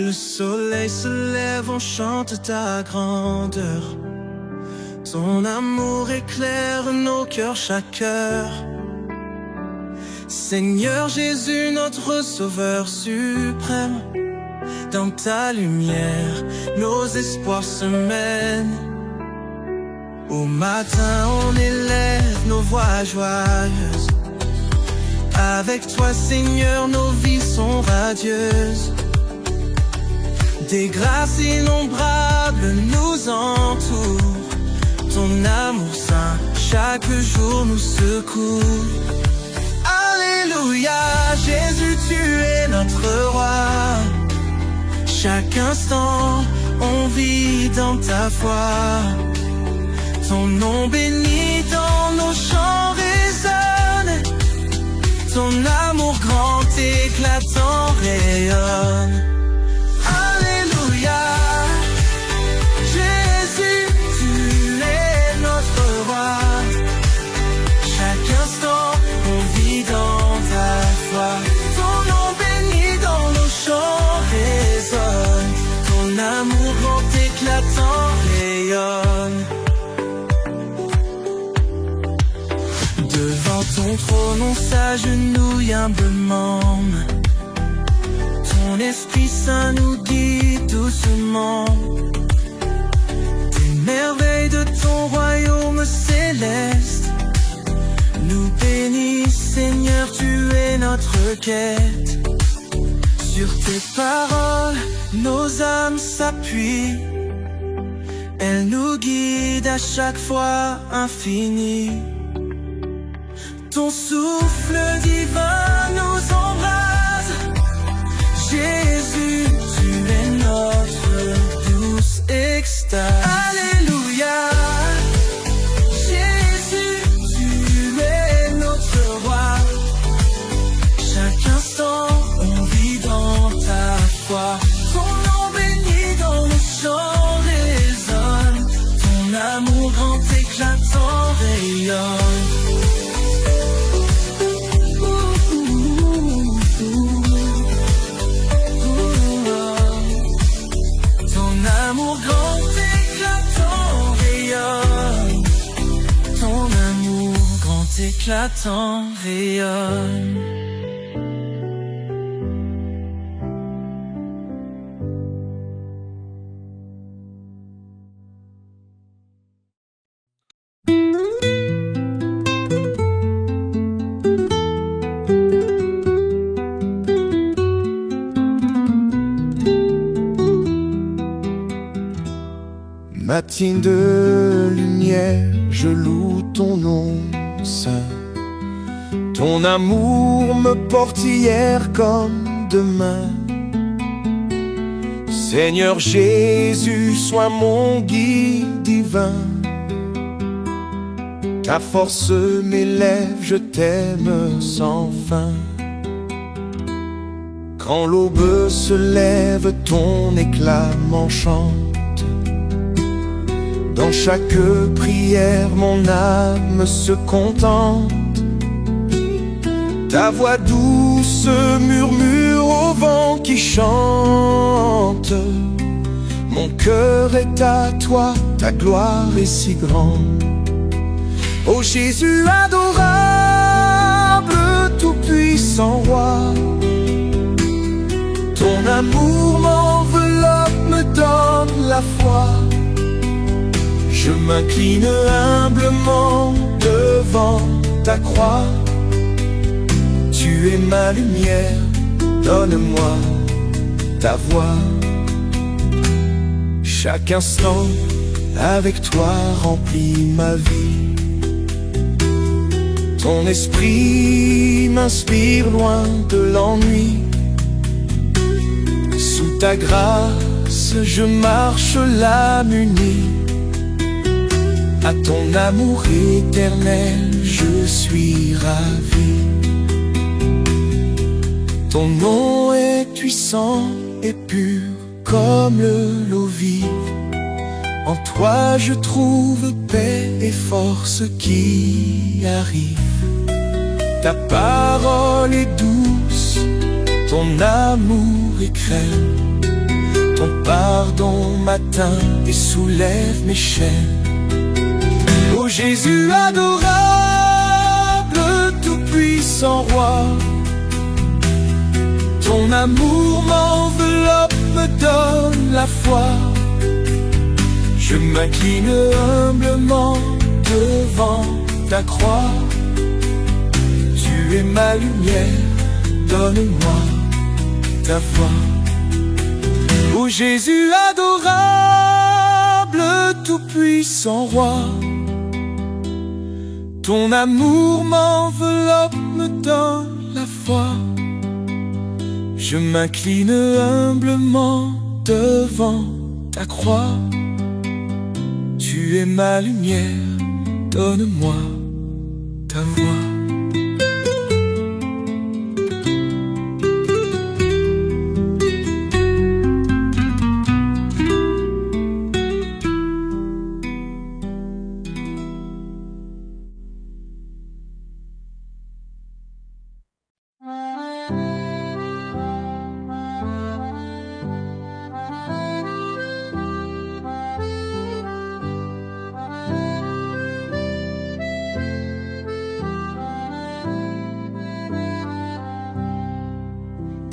Le soleil se lève, on chante ta grandeur. Ton amour éclaire nos cœurs chaque heure. Seigneur Jésus, notre Sauveur suprême, dans ta lumière, nos espoirs se mènent. Au matin, on élève nos voix joyeuses. Avec toi, Seigneur, nos vies sont radieuses. Des grâces innombrables nous entourent. Ton amour saint, chaque jour nous secoue. Alléluia, Jésus, tu es notre roi. Chaque instant, on vit dans ta foi. Ton nom béni dans nos chants résonne. Ton amour grand éclatant rayonne. Alléluia, Jésus, tu es notre roi. Chaque instant, on vit dans ta foi. Ton nom béni dans nos chants résonne. Ton amour grand éclatant rayonne. Devant ton trône, on s'agenouille humblement. Ton Esprit Saint nous guide doucement. Des merveilles de ton royaume céleste nous bénissent, Seigneur, tu es notre quête. Sur tes paroles, nos âmes s'appuient. Elles nous guident à chaque fois infinies. Ton souffle divin nous embrase. Jésus, tu es notre douce extase. Alléluia, Jésus, tu es notre roi. Chaque instant, on vit dans ta foi. Ton nom béni dans nos chants résonne. Ton amour grand éclatant rayonne. Amour grand éclatant rayonne. Ton amour grand éclatant rayonne. Matin de lumière, je loue ton nom saint. Ton amour me porte hier comme demain. Seigneur Jésus, sois mon guide divin. Ta force m'élève, je t'aime sans fin. Quand l'aube se lève, ton éclat m'enchante. Dans chaque prière, mon âme se contente. Ta voix douce murmure au vent qui chante. Mon cœur est à toi, ta gloire est si grande. Ô Jésus adorable, tout-puissant roi, ton amour m'enveloppe, me donne la foi. Je m'incline humblement devant ta croix. Tu es ma lumière, donne-moi ta voix. Chaque instant avec toi remplit ma vie. Ton esprit m'inspire loin de l'ennui. Sous ta grâce je marche l'âme unie. À ton amour éternel, je suis ravi. Ton nom est puissant et pur comme l'eau vive. En toi je trouve paix et force qui arrive. Ta parole est douce, ton amour est crème. Ton pardon m'atteint et soulève mes chaînes. Ô Jésus adorable, tout-puissant roi, ton amour m'enveloppe, me donne la foi. Je m'incline humblement devant ta croix. Tu es ma lumière, donne-moi ta voix. Ô Jésus adorable, tout-puissant roi, ton amour m'enveloppe, me donne la foi. Je m'incline humblement devant ta croix. Tu es ma lumière, donne-moi ta voix.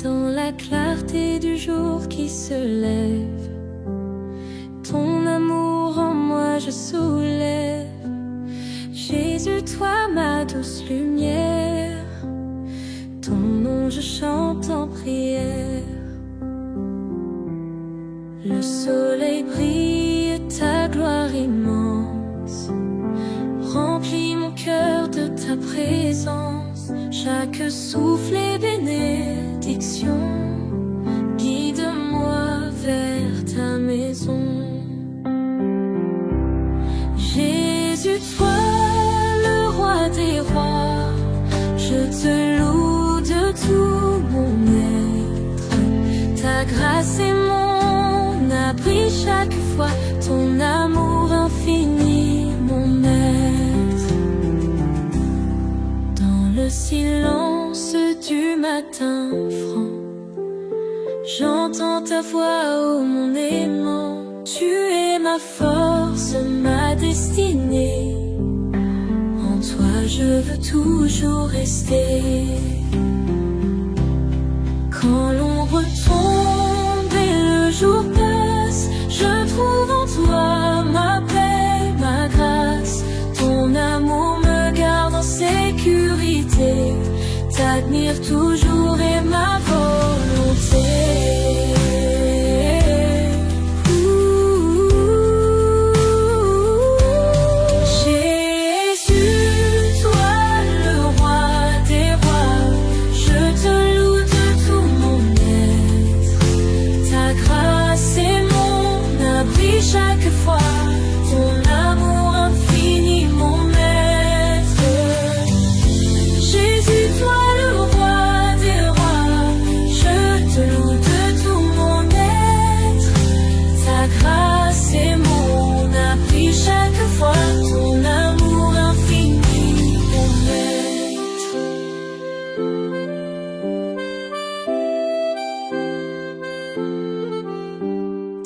Dans la clarté du jour qui se lève, ton amour en moi je soulève. Jésus, toi ma douce lumière, ton nom je chante en prière. Le soleil brille, ta gloire immense remplit mon cœur de ta présence. Chaque souffle est bénédiction, guide-moi vers ta maison. Jésus, toi le roi des rois, je te loue de tout mon être. Ta grâce est mon abri chaque fois, ton amour infini mon maître. Dans le silence du matin franc, j'entends ta voix, ô mon aimant. Tu es ma force, ma destinée. En toi je veux toujours rester. Quand l'ombre tombe et le jour passe, je trouve en toi ma paix, ma grâce. Ton amour me garde en sécurité. T'admire toujours est ma volonté. Chaque fois, ton amour infini mon maître. Jésus, toi le roi des rois, je te loue de tout mon être. Ta grâce est mon abri chaque fois, ton amour infini mon maître.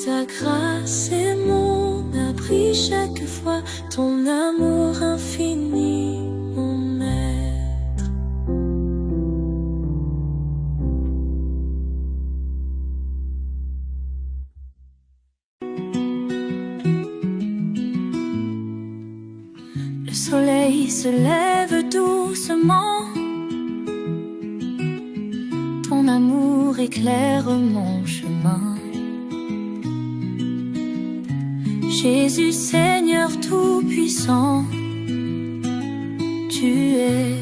Ta grâce est mon abri chaque fois, ton amour infini mon maître. Le soleil se lève doucement, ton amour éclaire mon chemin. Jésus, Seigneur tout-puissant, tu es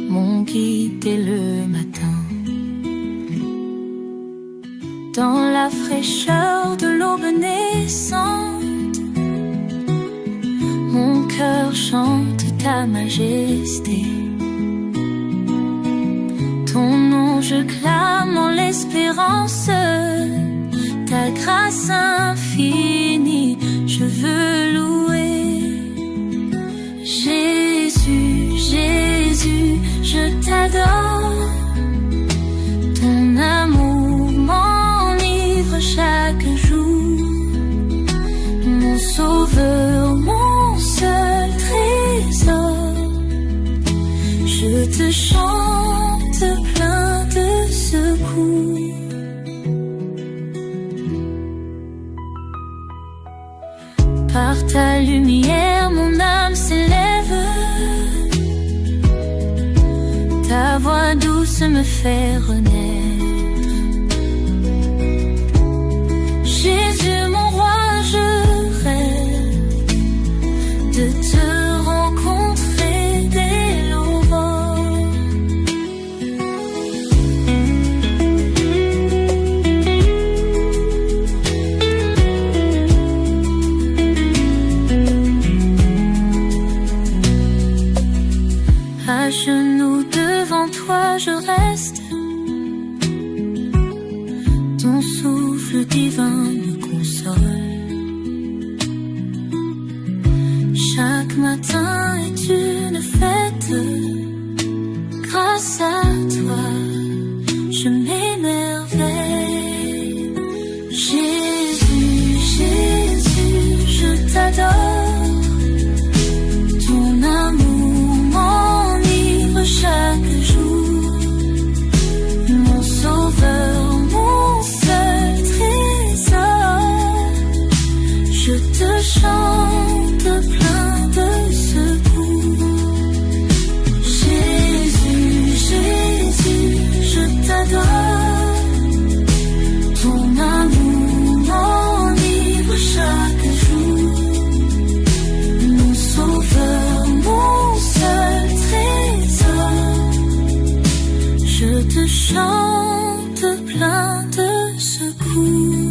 mon guide dès le matin. Dans la fraîcheur de l'aube naissante, mon cœur chante ta majesté. Ton nom je clame en l'espérance, ta grâce infinie je veux louer. Jésus, Jésus, je t'adore. Ton amour m'enivre chaque te chante plein de secours. Par ta lumière, mon âme s'élève. Ta voix douce me fait renaître. Jésus, mon roi, je rêve de te rencontrer dès l'aurore. À genoux devant toi je reste. Ton souffle divin me console. Chaque matin est une fête. Grâce à toi, je m'émerveille. Jésus, Jésus, je t'adore. Ton amour m'enivre chaque jour. Mon sauveur, mon seul trésor. Je te chante plein de secours. Jésus, Jésus, je t'adore. Ton amour m'enivre chaque jour. Mon sauveur, mon seul trésor. Je te chante plein de secours.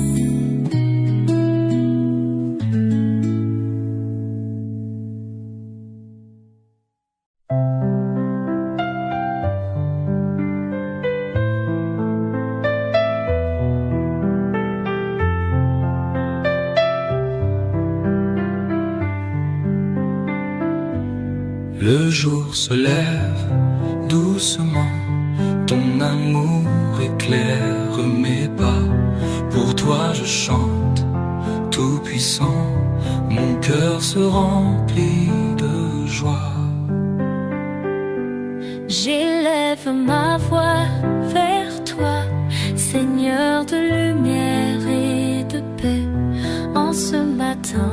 Le jour se lève doucement, ton amour éclaire mes pas. Pour toi je chante, tout puissant, mon cœur se remplit de joie. J'élève ma voix vers toi, Seigneur de lumière et de paix. En ce matin,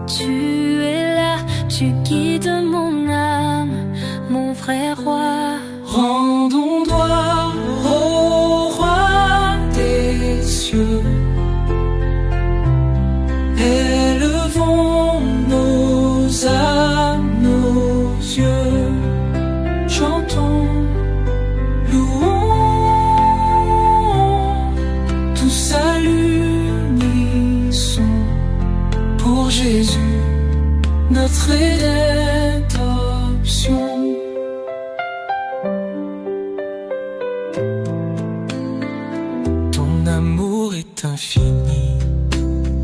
tu es là, tu guides mon âme, mon vrai roi. Rendons gloire au roi des cieux. Élevons nos âmes, nos yeux. Chantons, louons, tous à l'unisson pour Jésus, notre rédemption. Ton amour est infini,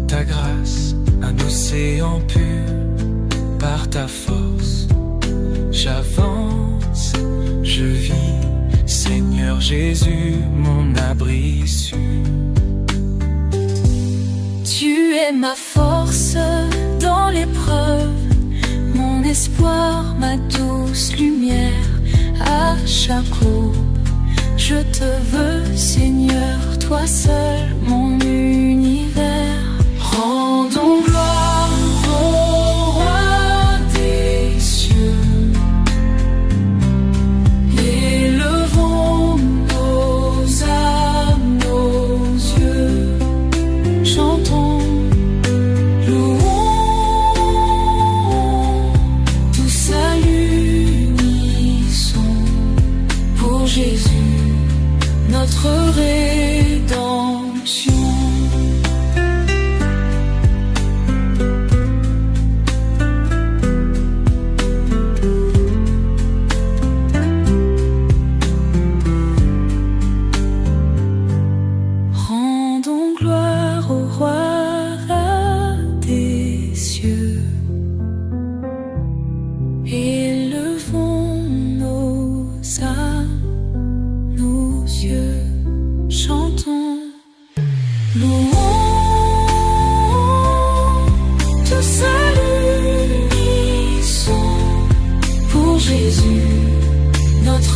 ta grâce un océan pur. Par ta force, j'avance, je vis, Seigneur Jésus, mon abri sûr. Tu es ma force dans l'épreuve, mon espoir, ma douce lumière. À chaque aube, je te veux, Seigneur, toi seul, mon univers. Rendons gloire au roi des cieux. Élevons nos âmes, nos yeux. Chantons, louons, tous à l'unisson pour Jésus, notre rédemption. Rendons gloire au roi des cieux. Élevons nos âmes, nos yeux. Chantons, louons, tous à l'unisson pour Jésus, notre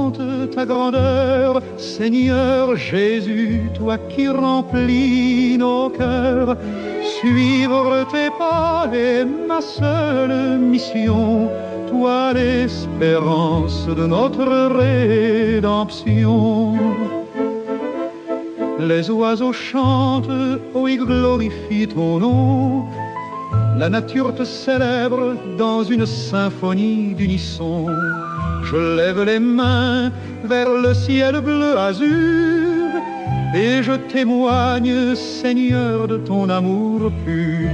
chante ta grandeur, Seigneur Jésus, toi qui remplis nos cœurs. Suivre tes pas est ma seule mission, toi l'espérance de notre rédemption. Les oiseaux chantent, oh, ils glorifient ton nom. La nature te célèbre dans une symphonie d'unisson. Je lève les mains vers le ciel bleu azur et je témoigne, Seigneur, de ton amour pur.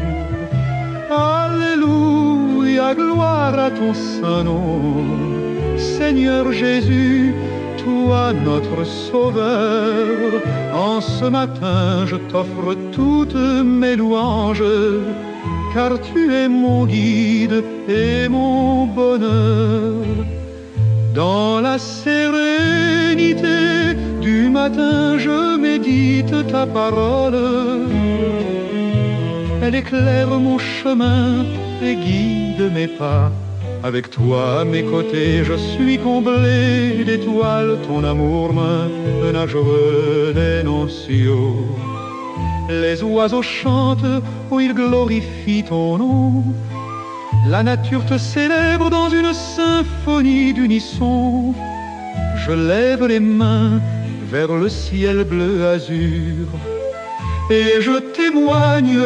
Alléluia, gloire à ton saint nom. Seigneur Jésus, toi notre sauveur. En ce matin, je t'offre toutes mes louanges, car tu es mon guide et mon bonheur. Dans la sérénité du matin, je médite ta parole. Elle éclaire mon chemin et guide mes pas. Avec toi à mes côtés, je suis comblé d'étoiles. Ton amour menace, je renoncio. Les oiseaux chantent, où ils glorifient ton nom. La nature te célèbre dans une symphonie d'unisson. Je lève les mains vers le ciel bleu azur et je témoigne,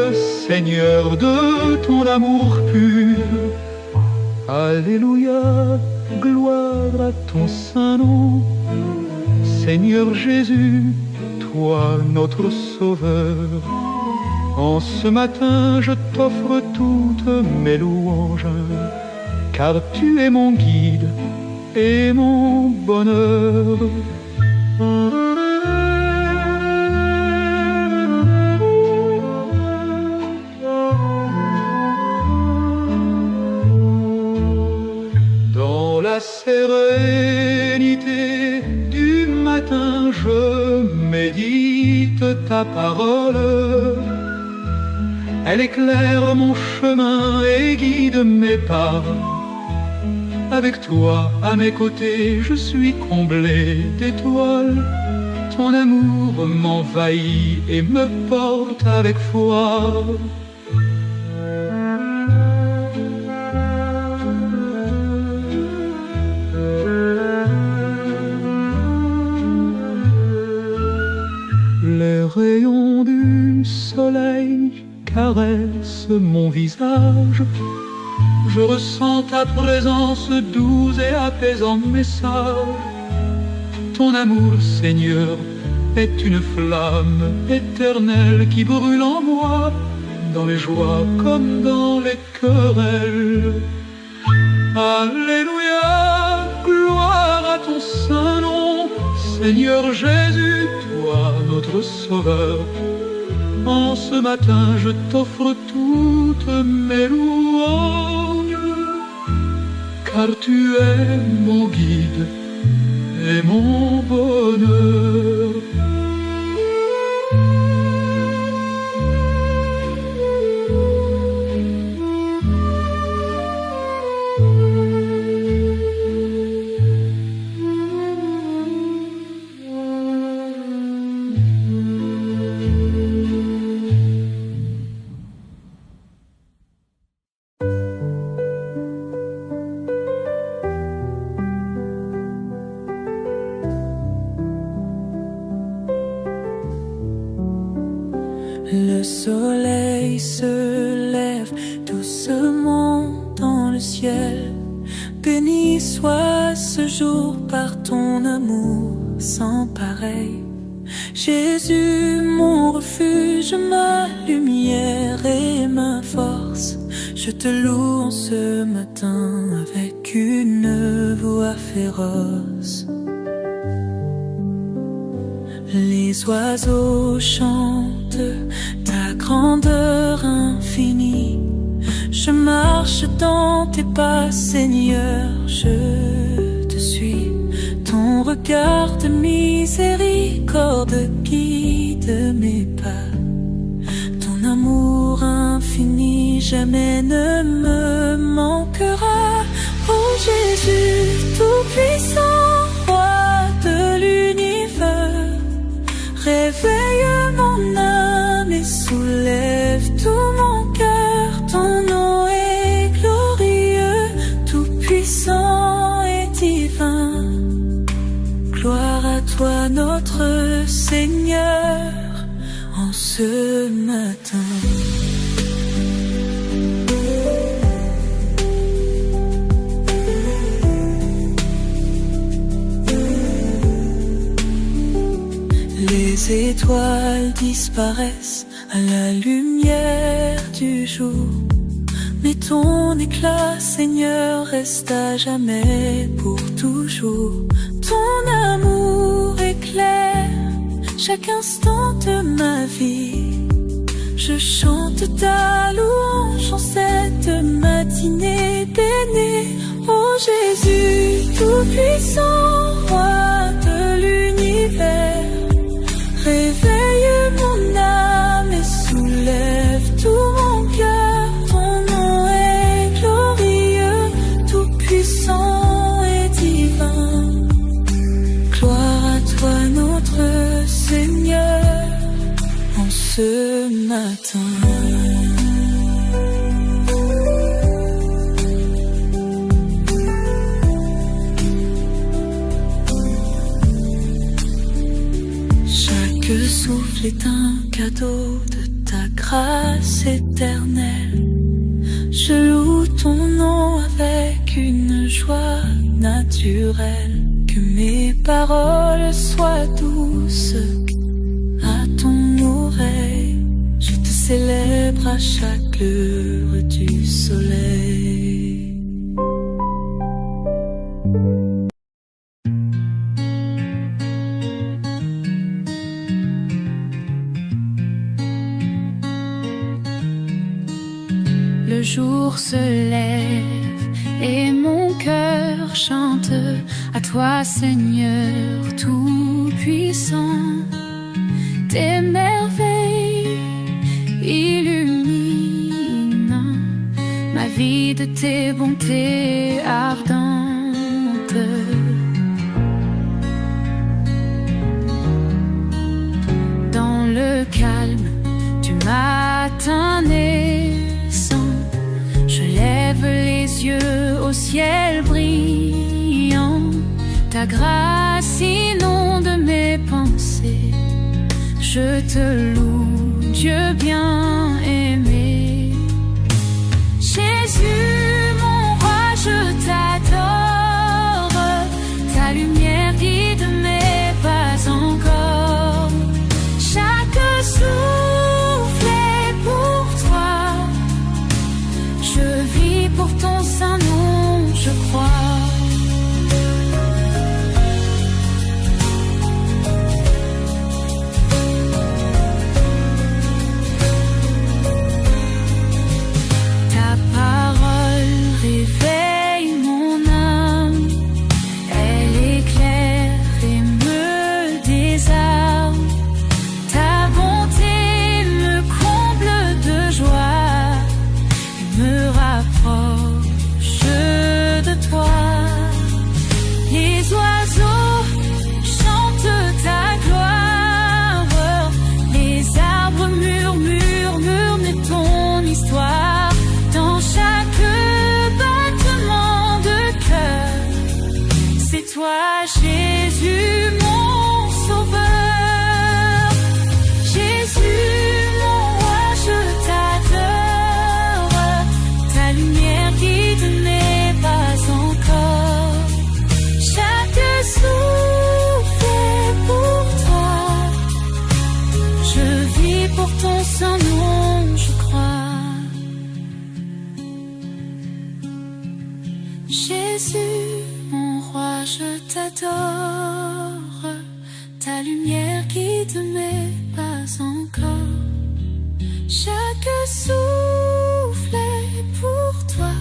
Seigneur, de ton amour pur. Alléluia, gloire à ton saint nom. Seigneur Jésus, toi notre sauveur. En ce matin, je t'offre toutes mes louanges, car tu es mon guide et mon bonheur. Dans la sérénité du matin, je médite ta parole. Elle éclaire mon chemin et guide mes pas. Avec toi à mes côtés, je suis comblé d'étoiles. Ton amour m'envahit et me porte avec foi. Les rayons du soleil caresse mon visage. Je ressens ta présence douce et apaisant message. Ton amour, Seigneur, est une flamme éternelle qui brûle en moi, dans les joies comme dans les querelles. Alléluia, gloire à ton saint nom. Seigneur Jésus, toi notre sauveur. En ce matin, je t'offre toutes mes louanges, car tu es mon guide et mon bonheur. Le soleil se lève doucement dans le ciel. Béni soit ce jour par ton amour sans pareil. Jésus, mon refuge, ma lumière et ma force. Je te loue en ce matin avec une voix féroce. Les oiseaux chantent ta grandeur infinie. Je marche dans tes pas, Seigneur, je te suis. Ton regard de miséricorde guide mes pas. Ton amour infini jamais ne me manquera. Oh Jésus, tout-puissant, roi à toi notre Seigneur en ce matin. Les étoiles disparaissent à la lumière du jour, mais ton éclat, Seigneur, reste à jamais pour toujours. Ton amour éclaire chaque instant de ma vie. Je chante ta louange en cette matinée bénie. Oh Jésus, tout-puissant, roi de l'univers, réveille mon âme et soulève tout mon cœur. Ton nom est glorieux, tout-puissant et divin. Gloire à toi notre Seigneur en ce matin. Chaque souffle est un cadeau de ta grâce éternelle. Je loue ton nom avec une joie naturelle. Que mes paroles soient douces à ton oreille. Je te célèbre à chaque heure du soleil. Le jour se lève et mon cœur chante à toi, Seigneur tout-puissant. Tes merveilles illuminent ma vie de tes bontés ardentes. Dans le calme du matin naissant, je lève les yeux au ciel brillant. Ta grâce inonde mes pensées. Je te loue, Dieu bien-aimé. Jésus, mon roi, je t'adore. Ta lumière guide mes pas encore. Chaque souffle est pour toi. Je vis pour ton saint nom, je crois. Ta parole réveille mon âme. Elle éclaire et me désarme. Ta bonté me comble de joie et me rapproche de toi. Les oiseaux chantent ta gloire. Les arbres murmurent ton histoire. Dans chaque battement de cœur, c'est toi, Jésus, mon sauveur. Jésus, mon roi, je t'adore. Ta lumière guide mes pas encore. Chaque souffle est pour toi. Je vis pour ton saint nom, je crois. Jésus, mon roi, je t'adore. Ta lumière guide mes pas encore. Chaque souffle est pour toi.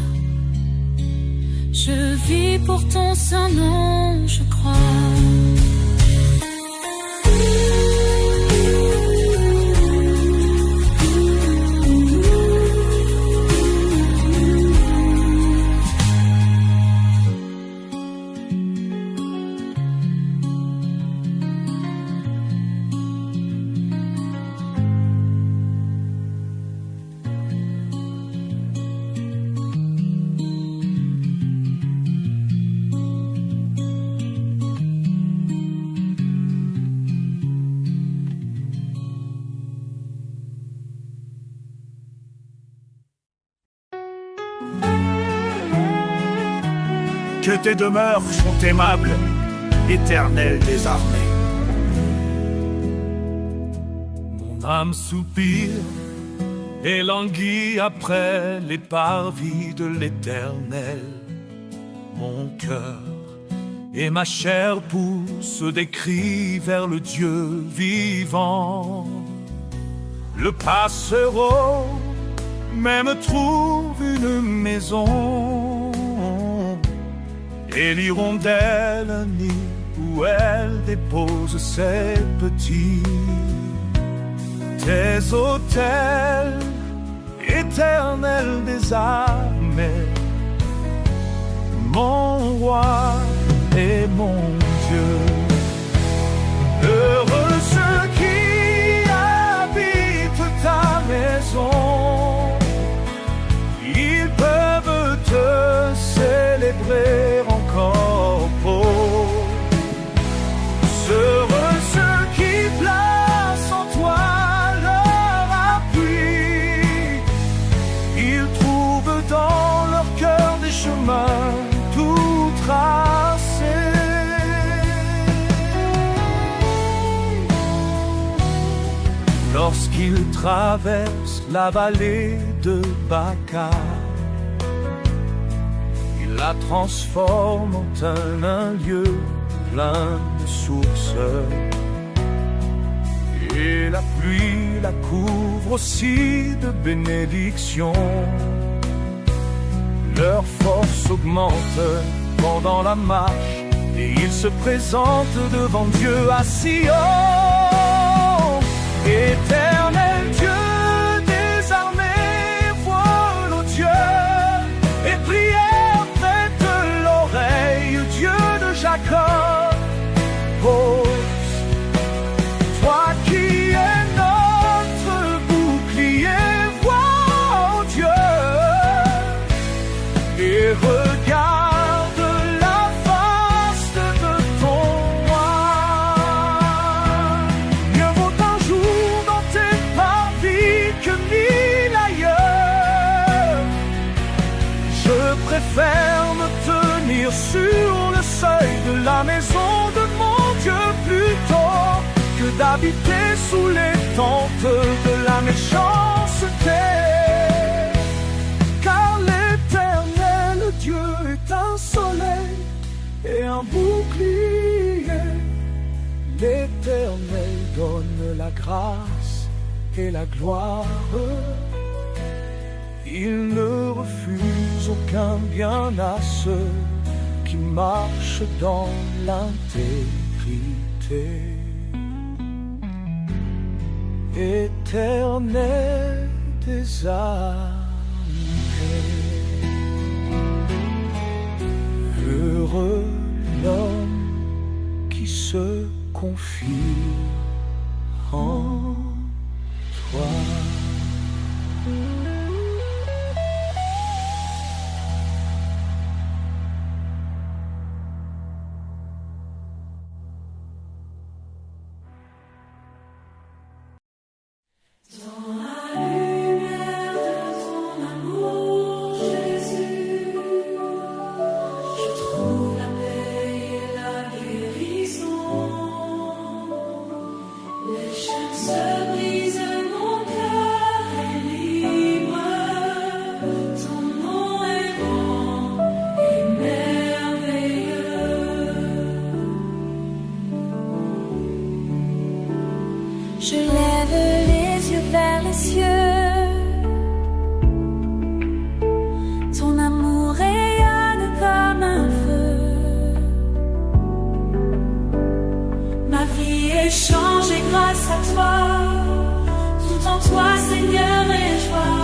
Je vis pour ton saint nom, je crois. que tes demeures sont aimables, Éternel des armées. Mon âme soupire et languit après les parvis de l'Éternel. Mon cœur et ma chair poussent des cris vers le Dieu vivant. Le passereau même trouve une maison, et l'hirondelle un nid où elle dépose ses petits. Tes autels, Éternel des armées, mon roi et mon Dieu. Heureux ceux qui habitent ta maison, ils peuvent te célébrer encore beau. Heureux ceux qui placent en toi leur appui, ils trouvent dans leur cœur des chemins tout tracés. Lorsqu'ils traversent la vallée de Baca, ils la transforment en un lieu plein de sources, et la pluie la couvre aussi de bénédictions. Leur force augmente pendant la marche, et ils se présentent devant Dieu à Sion. Éternel Dieu des armées, vois nos dieux, et prière prête l'oreille, Dieu de Jacob. Pose, toi qui es notre bouclier, vois Dieu, et regarde la face de ton roi. Mieux vaut un jour dans tes parvis que mille ailleurs. Je préfère me tenir sur le seuil de la maison de mon Dieu plutôt que d'habiter sous les tentes de la méchanceté. Car l'Éternel Dieu est un soleil et un bouclier. L'Éternel donne la grâce et la gloire. Il ne refuse aucun bien à ceux qui marchent dans l'intégrité. Éternel des armées, heureux l'homme qui se confie en toi. Je lève les yeux vers les cieux. Ton amour rayonne comme un feu. Ma vie est changée grâce à toi. Tout en toi, Seigneur, est joie.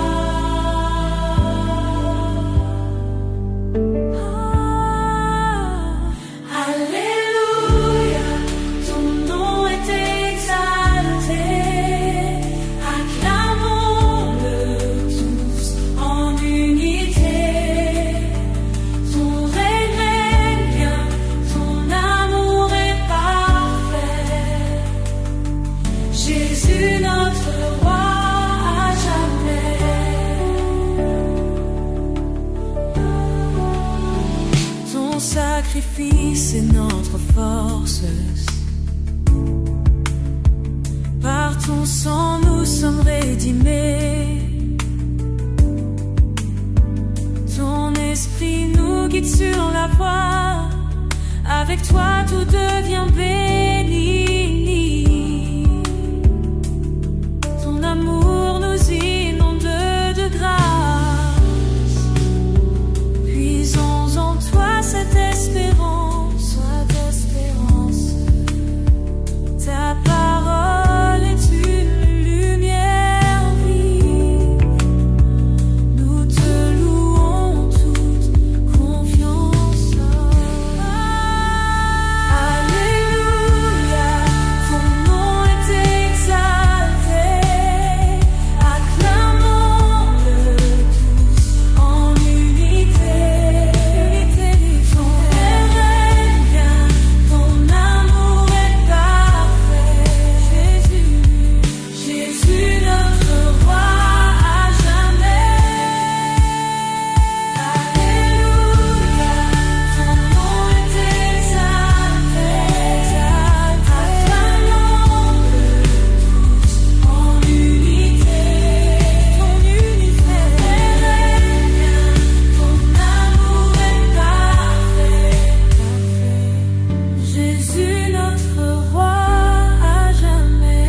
Jésus notre roi à jamais. forces. Par ton sang nous sommes rédimés. Ton esprit nous guide sur la voie. Avec toi tout devient béni. Ton amour nous inonde de grâce. Puisons en toi cette espérance. Ta parole est une lumière vive. Nous te louons toute confiance. Alléluia, ton nom est exalté. Acclamons-le tous en unité. Ton règne, ton amour est parfait. Jésus notre roi à jamais. Alléluia, ton nom est exalté. Acclamons-le tous en unité. Ton règne, ton amour est parfait. Jésus notre roi à jamais.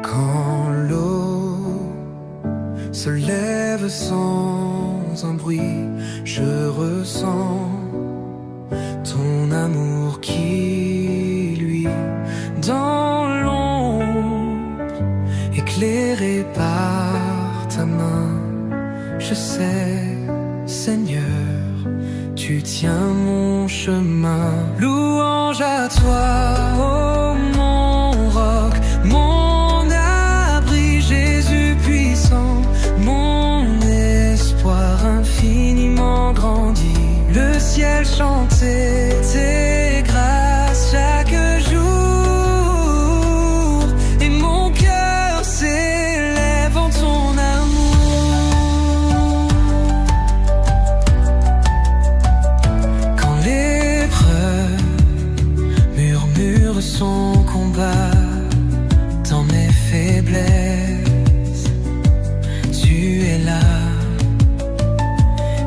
Quand l'eau se lève sans un bruit, je ressens ton amour qui luit dans l'ombre, éclairé par ta main. Je sais, Seigneur, tu tiens mon chemin. Louange à toi, oh mon roc, mon abri, Jésus puissant, mon espoir infiniment grandi. Le ciel chantait tes grâces chaque jour, et mon cœur s'élève en ton amour. Quand l'épreuve murmure son combat dans mes faiblesses, tu es là,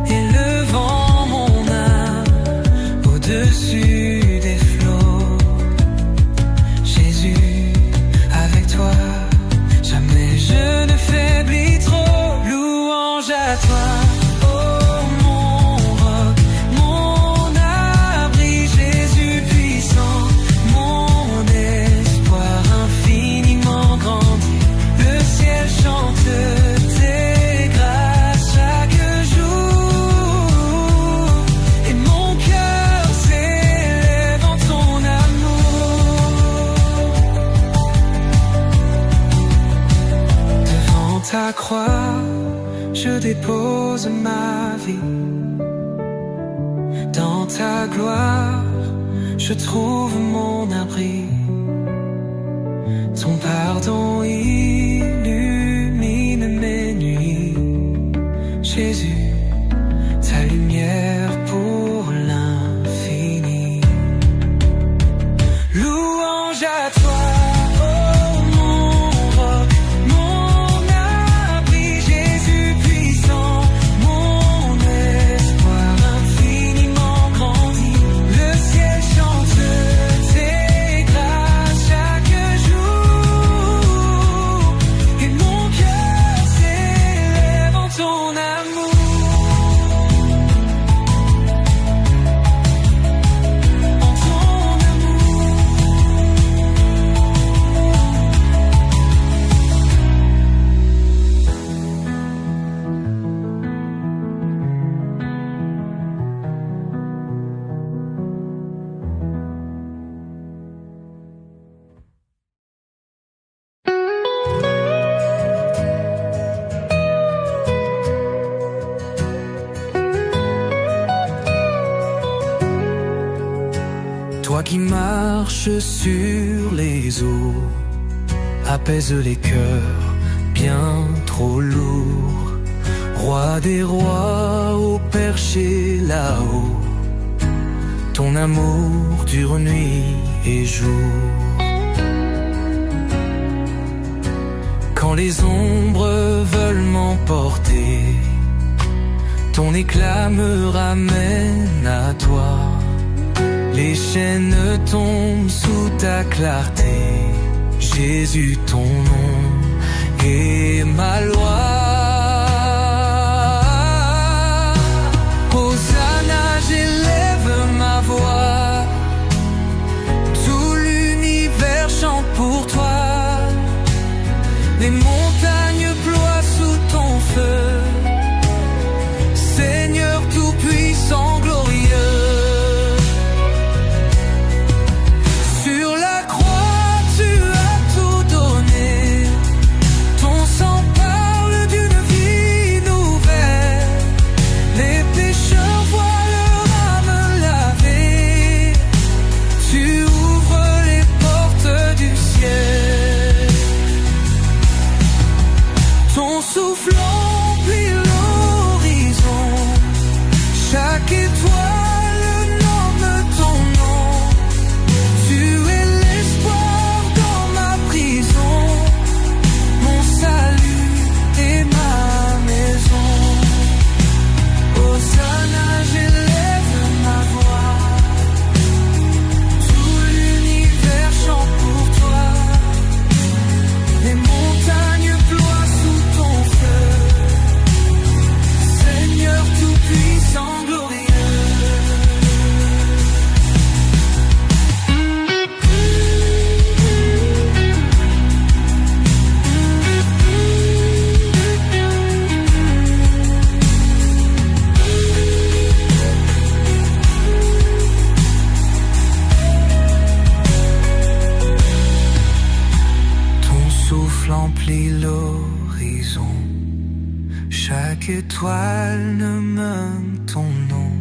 élevant mon âme au-dessus des flots. Jésus, avec toi, jamais je ne faiblis trop. Louange à toi, oh mon roc, mon abri, Jésus puissant, mon espoir infiniment grandi. Le ciel chante tes grâces chaque jour, et mon cœur s'élève en ton amour. Devant ta croix, je dépose ma vie. Dans ta gloire, je trouve mon abri. Ton pardon illumine mes nuits. Jésus, ta lumière pour l'infini. Louange à toi, oh mon roc, mon abri, Jésus puissant, mon espoir infiniment grandi. Le ciel chante tes grâces chaque jour, et mon Toi qui marches sur les eaux, apaise les cœurs bien trop lourds. Roi des rois au perché là-haut, ton amour dure nuit et jour. Quand les ombres veulent m'emporter, ton éclat me ramène à toi. Les chaînes tombent sous ta clarté, Jésus ton nom est ma loi. Hosanna, j'élève ma voix, tout l'univers chante pour toi. Les montagnes ploient sous ton feu, Seigneur tout-puissant, glorieux. Sur la croix, tu as tout donné, ton sang parle d'une vie nouvelle. Les pécheurs voient leur âme lavée, tu ouvres les portes du ciel. Ton souffle emplit l'horizon, chaque étoile nomme ton nom. Tu es l'espoir dans ma prison, mon salut et ma maison. Hosanna, j'élève ma voix, tout l'univers chante pour toi. Les montagnes ploient sous ton feu, Seigneur tout-puissant, glorieux. Ton souffle emplit l'horizon, chaque étoile nomme ton nom.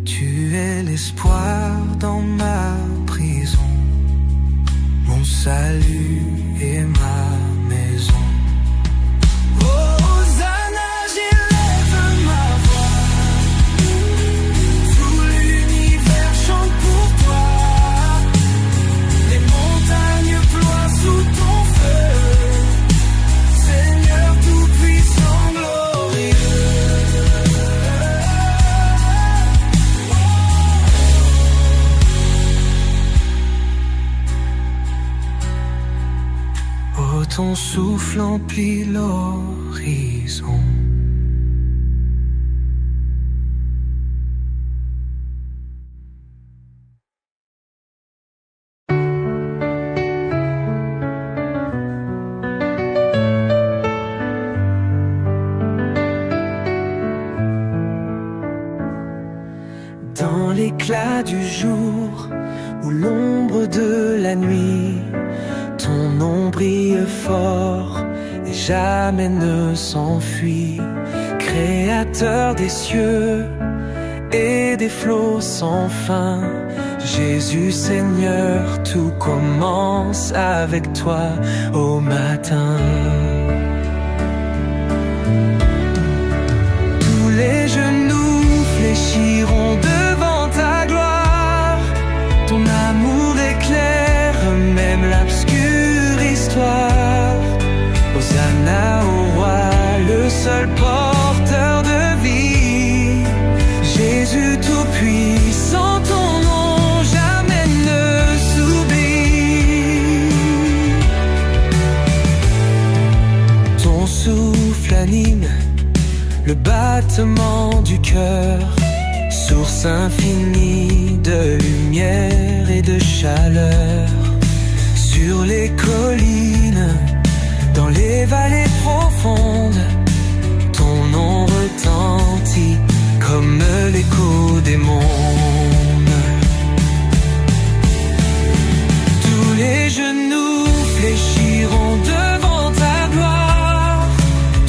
Tu es l'espoir dans ma prison, mon salut et ma maison. Hosanna, j'élève ma voix, tout l'univers chante pour toi. Les montagnes ploient sous ton feu, Seigneur tout-puissant, glorieux. Oh, ton souffle emplit l'horizon. Dans l'éclat du jour ou l'ombre de la nuit, ton nom brille fort et jamais ne s'enfuit. Créateur des cieux et des flots sans fin, Jésus Seigneur, tout commence avec toi au matin. Tous les genoux fléchiront devant ta gloire, ton amour éclaire même l'obscure histoire. Hosanna au roi, le seul porteur de vie, Jésus tout-puissant, ton nom jamais ne s'oublie. Ton souffle anime le battement du cœur, source infinie de lumière et de chaleur. Sur les collines, dans les vallées profondes, ton nom retentit comme l'écho des mondes. Tous les genoux fléchiront devant ta gloire,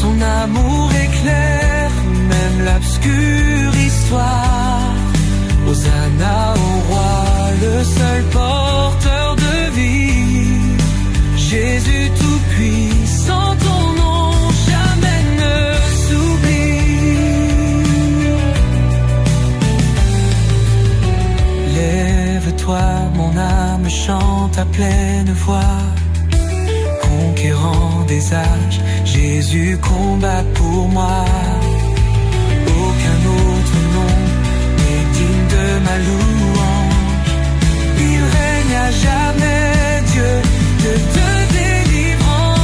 ton amour éclaire même l'obscure histoire. Hosanna au roi, le seul pleine voix. Conquérant des âges, Jésus combat pour moi. Aucun autre nom n'est digne de ma louange. Il règne à jamais, Dieu de délivrance.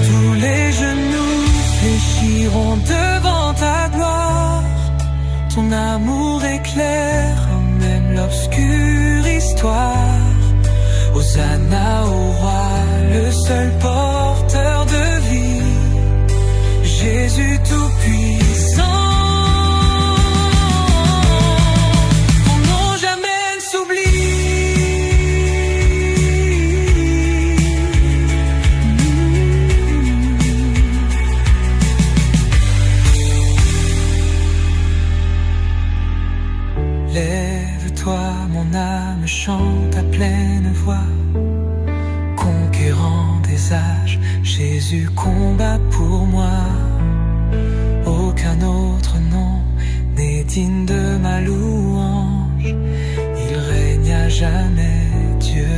Tous les genoux fléchiront devant ta gloire. Ton amour éclaire même l'obscure histoire. Hosanna au roi, le seul porteur de vie, Jésus tout-puissant. Ton nom jamais ne s'oublie. Lève-toi, mon âme, chante à pleine voix. Conquérant des âges, Jésus combat pour moi. Aucun autre nom n'est digne de ma louange. Il règne à jamais, Dieu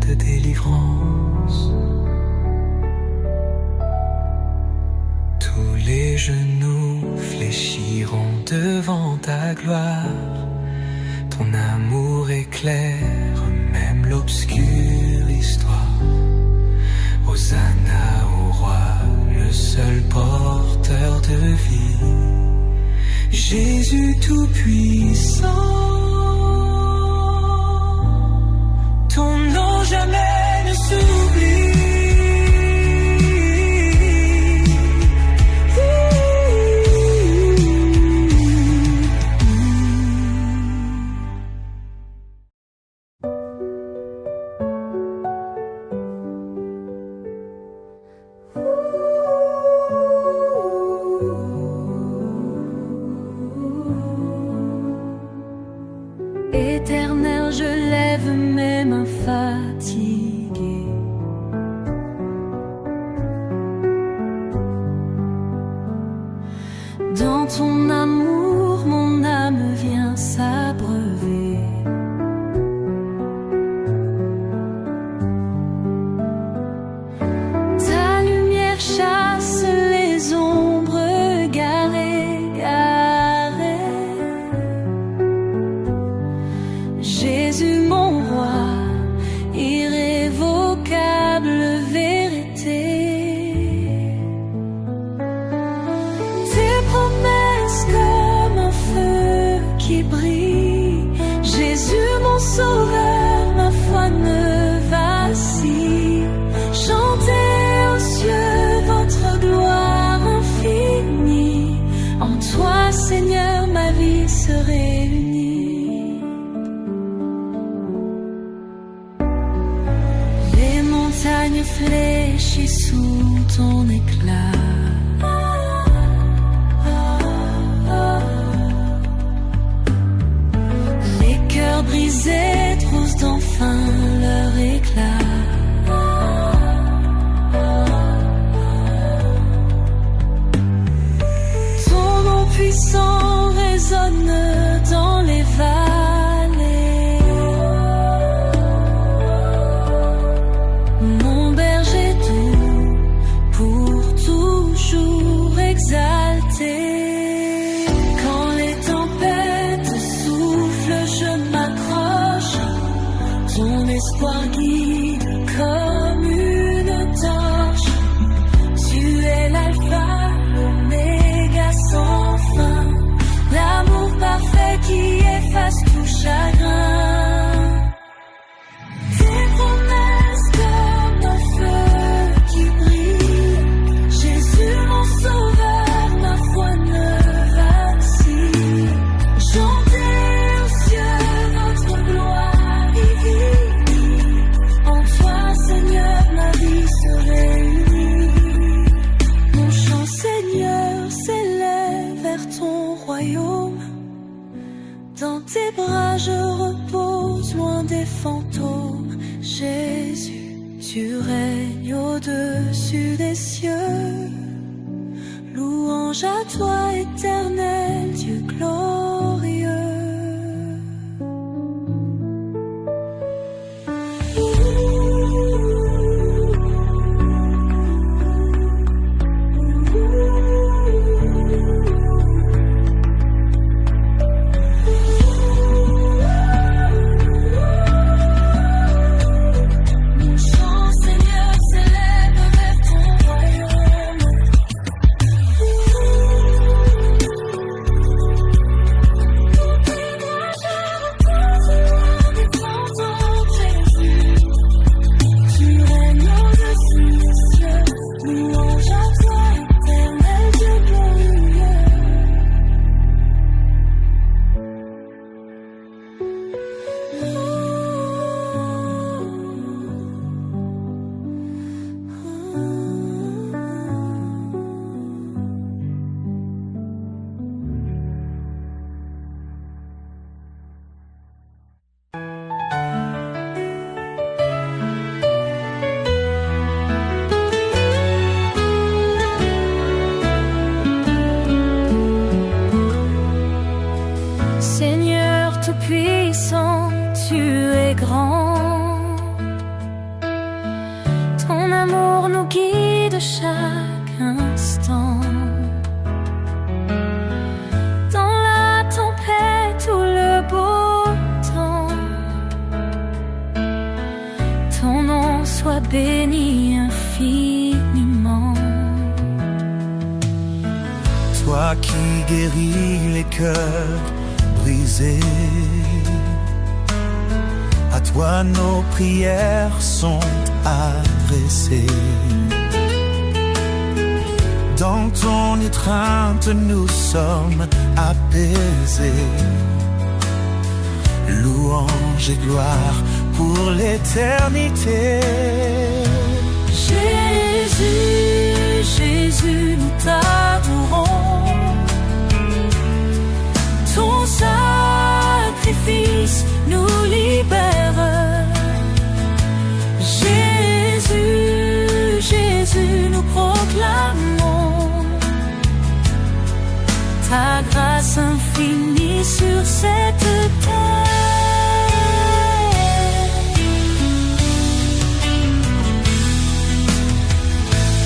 de délivrance. Tous les genoux fléchiront devant ta gloire. Ton amour éclaire même l'obscure histoire. Hosanna au roi, le seul porteur de vie, Jésus tout-puissant. Ton nom jamais ne s'oublie. Éternel, je lève mes mains fatiguées. Dans ton amour, mon âme vient s'abreuver. Ta lumière chasse les ombres garées, garées. Jésus mon roi, irrévocable vérité. Tes promesses comme un feu qui brille. Jésus mon sauveur, ma foi ne vacille. Chantez aux cieux votre gloire infinie. En toi, Seigneur, ma vie se réunit. Les montagnes fléchissent sous ton éclat. Les cœurs brisés trouvent enfin leur éclat. Ton nom puissant résonne dans les vallées. Mon berger doux, pour toujours exalté. Quand les tempêtes soufflent, je m'accroche. Ton espoir guide comme une torche. Tu es l'alpha, l'oméga sans fin. L'amour parfait qui efface tout chagrin. Tes promesses comme un feu qui brille. Jésus mon sauveur, ma foi ne vacille. Chantez aux cieux votre gloire divine. En toi, Seigneur, ma vie se réunit. Mon chant, Seigneur, s'élève vers ton royaume. Dans tes bras je repose loin des fantômes. Jésus, tu règnes au-dessus des cieux. Louange à toi, éternel Dieu glorieux. chaque instant. Dans la tempête ou le beau temps, ton nom soit béni infiniment. Toi qui guéris les cœurs brisés, à toi nos prières sont adressées. Dans ton étreinte nous sommes apaisés. Louange et gloire pour l'éternité. Jésus, Jésus, nous t'adorons. Ton sacrifice nous libère. Jésus, Jésus, nous proclamons ta grâce infinie sur cette terre.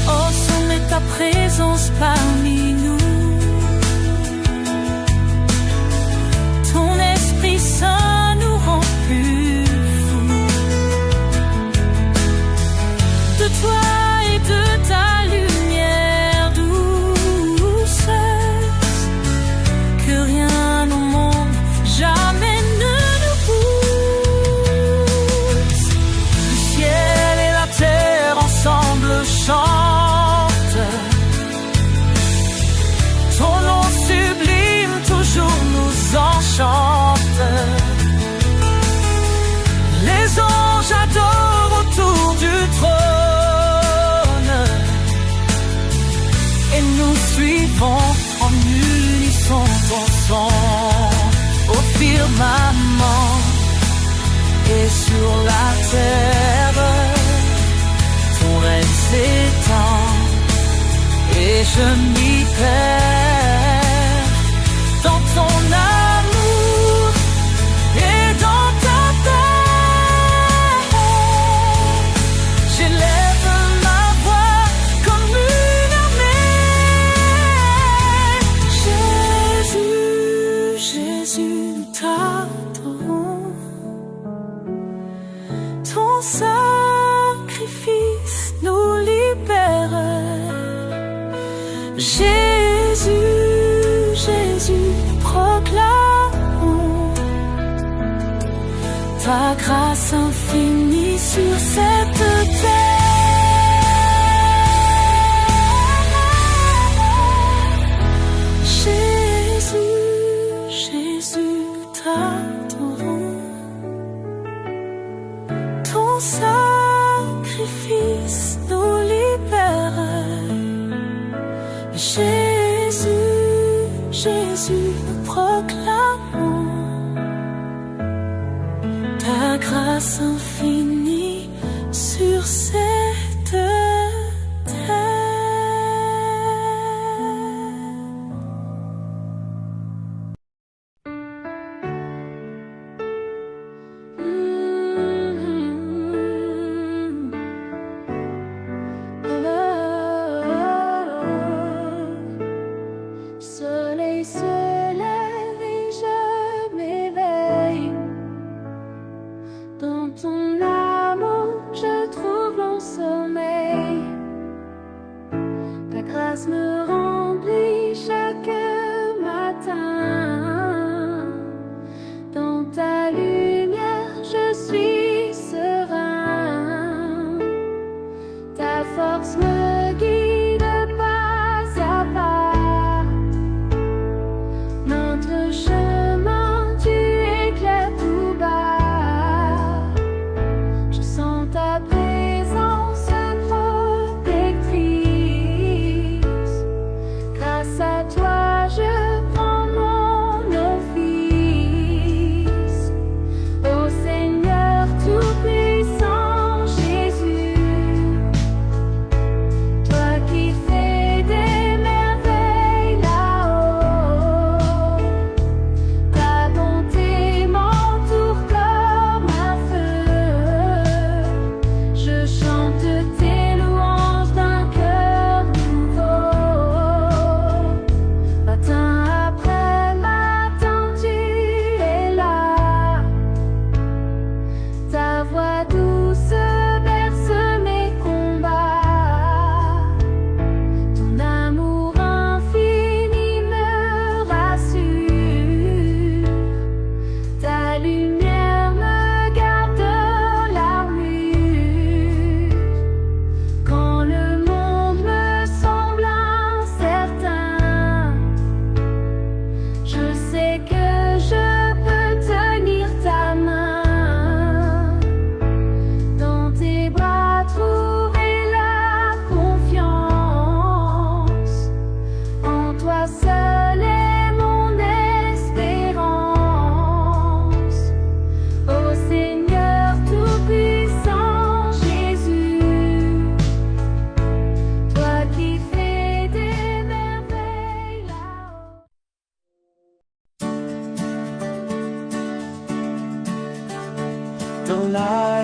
Oh, sommet ta présence parmi nous. Ton Esprit Saint nous rend plus fous. De toi et de ta lumière douce, que rien au monde jamais ne nous pousse. Le ciel et la terre ensemble chantent. Ton nom sublime toujours nous enchante. Les anges adorent autour du trône, et nous suivons en unisson ton son au firmament et sur la terre. Ton règne s'étend et je m'y perds dans ton amour et dans ta paix. J'élève ma voix comme une armée. Jésus, Jésus, nous t'adorons. Ton sacrifice nous libère. Jésus, Jésus, nous proclamons ta grâce infinie sur cette terre. Jésus, Jésus, nous t'adorons. Ton sacrifice nous libère. Jésus, Jésus, nous proclamons ta grâce infinie sur cette terre. Soleil se lève et je m'éveille. Dans ton amour, je trouve mon sommeil. Ta grâce me remplit chaque matin. Dans ta lumière, je suis serein. Ta force me guide pas à pas. Notre chemin, tu éclaires tout bas. Je sens ta présence protectrice.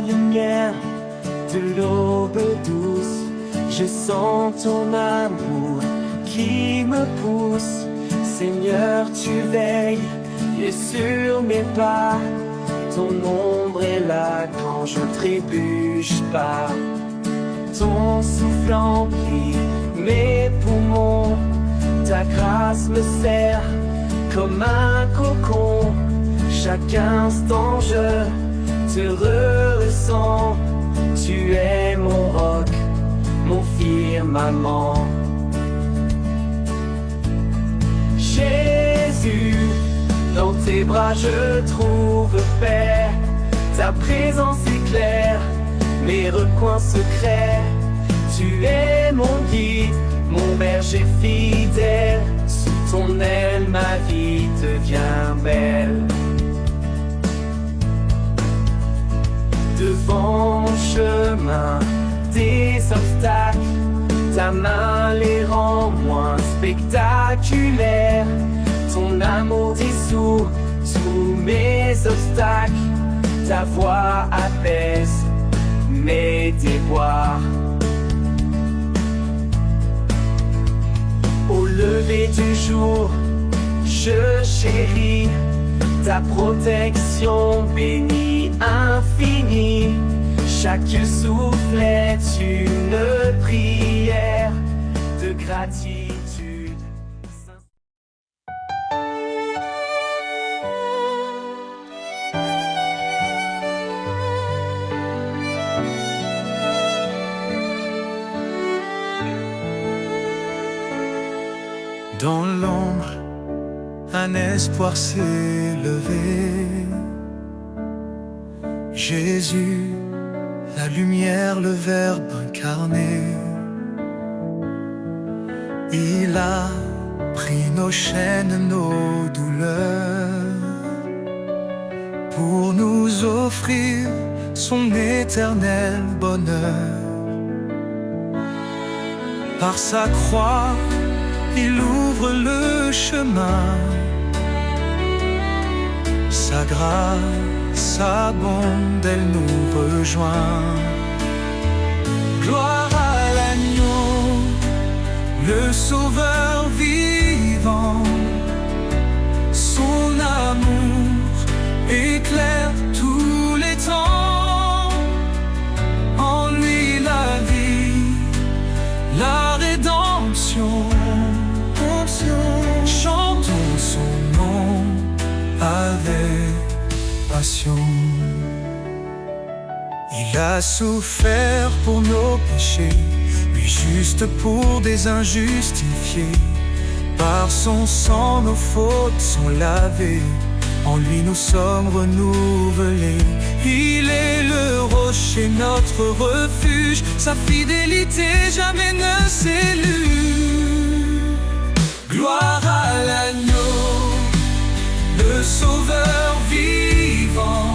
lumière de l'aube douce. Je sens ton amour qui me pousse. Seigneur, tu veilles et sur mes pas. Ton ombre est là quand je trébuche pas. Ton souffle emplit mes poumons. Ta grâce me serre comme un cocon. Chaque instant je te ressens. Tu es mon roc, mon firmament. Jésus, dans tes bras je trouve paix. Ta présence éclaire mes recoins secrets. Tu es mon guide, mon berger fidèle. Sous ton aile ma vie devient belle. Devant mon chemin, des obstacles, ta main les rend moins spectaculaires. Ton amour dissout tous mes obstacles. Ta voix apaise mes déboires. Au lever du jour, je chéris ta protection bénie infinie. Chaque souffle est une prière de gratitude. Dans l'ombre, un espoir s'est levé. Jésus, la lumière, le Verbe incarné. Il a pris nos chaînes, nos douleurs, pour nous offrir son éternel bonheur. Par sa croix, il ouvre le chemin. Sa grâce abonde, elle nous rejoint. Gloire à l'agneau, le sauveur vivant. Son amour éclaire tous les temps. En lui la vie, la rédemption. Chantons son nom avec passion. Il a souffert pour nos péchés, lui juste pour des injustifiés. Par son sang nos fautes sont lavées, en lui nous sommes renouvelés. Il est le rocher, notre refuge, sa fidélité jamais ne s'élude. Gloire à l'agneau, le sauveur vivant.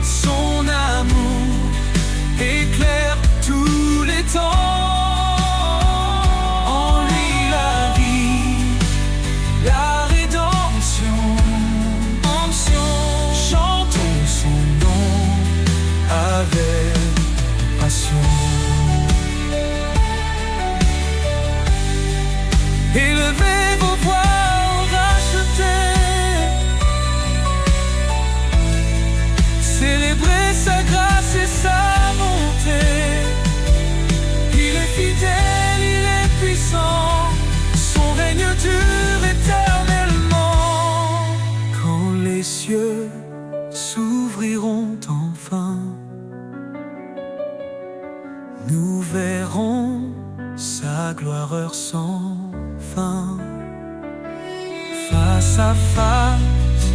Son amour éclaire tous les temps. En lui la vie, la rédemption. Chantons son nom avec passion. Élevez vos voix rachetés, célébrez sa grâce et sa bonté. Il est fidèle, il est puissant, son règne dure éternellement. Quand les cieux s'ouvriront enfin, nous verrons sa gloire heure sans fin. Face à face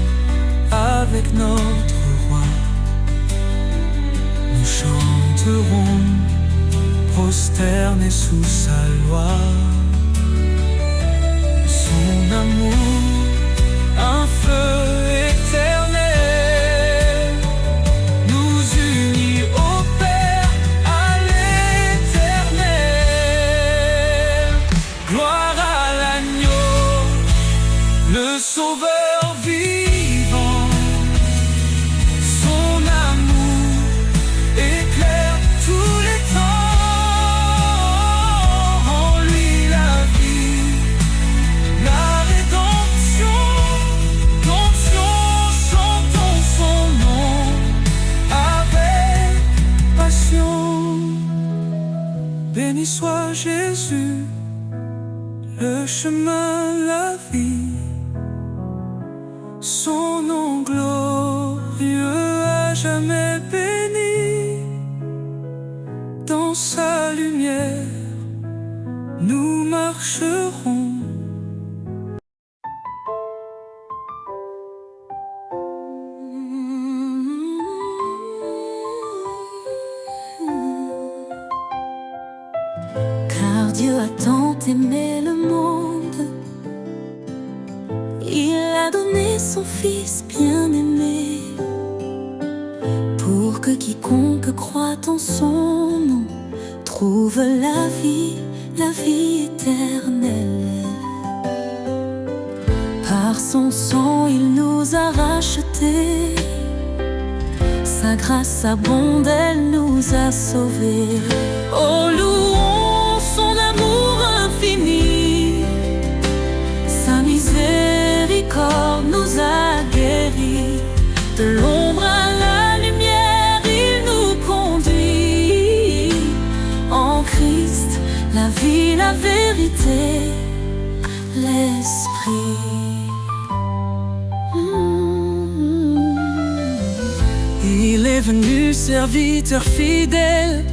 avec notre roi, nous chanterons prosternés sous sa loi. Son amour, un feu éternel, nous unit au Père à l'éternel. Gloire à l'agneau, le sauveur vivant. Son amour toi Jésus, le chemin, la vie. Son nom glorieux à jamais béni. Dans sa lumière, nous marcherons. Car Dieu a tant aimé le monde, il a donné son Fils bien-aimé, pour que quiconque croit en son nom trouve la vie éternelle. Par son sang il nous a rachetés, sa grâce abonde, elle nous a sauvés. Oh, louons son amour infini, sa miséricorde nous a guéris. De l'ombre à la lumière, il nous conduit. En Christ, la vie, la vérité, l'esprit. Il est venu serviteur fidèle,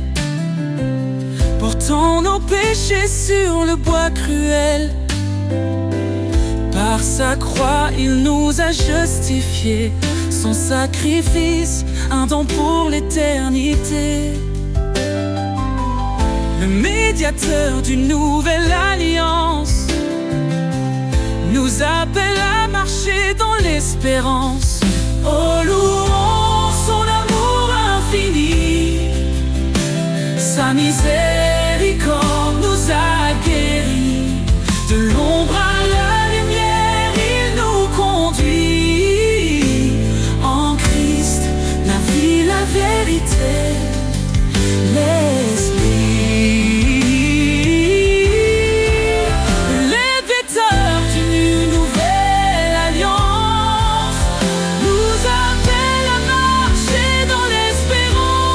portant nos péchés sur le bois cruel. Par sa croix, il nous a justifiés, son sacrifice, un don pour l'éternité. Le médiateur d'une nouvelle alliance nous appelle à marcher dans l'espérance. Oh, louons son amour infini, sa miséricorde nous a guéris. De l'ombre à la lumière, il nous conduit. En Christ, la vie, la vérité, l'esprit. L'éditeur d'une nouvelle alliance nous appelle à marcher dans l'espérance.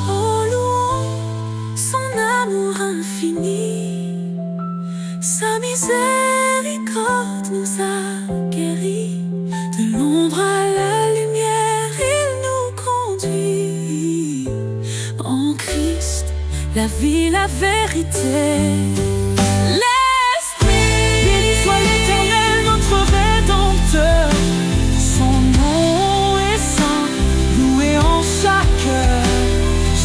Oh, louons son amour infini, sa miséricorde nous a guéris. De l'ombre à la lumière, il nous conduit. En Christ, la vie, la vérité, l'esprit. Béni soit l'Éternel, notre Rédempteur. Son nom est saint, loué en chaque heure.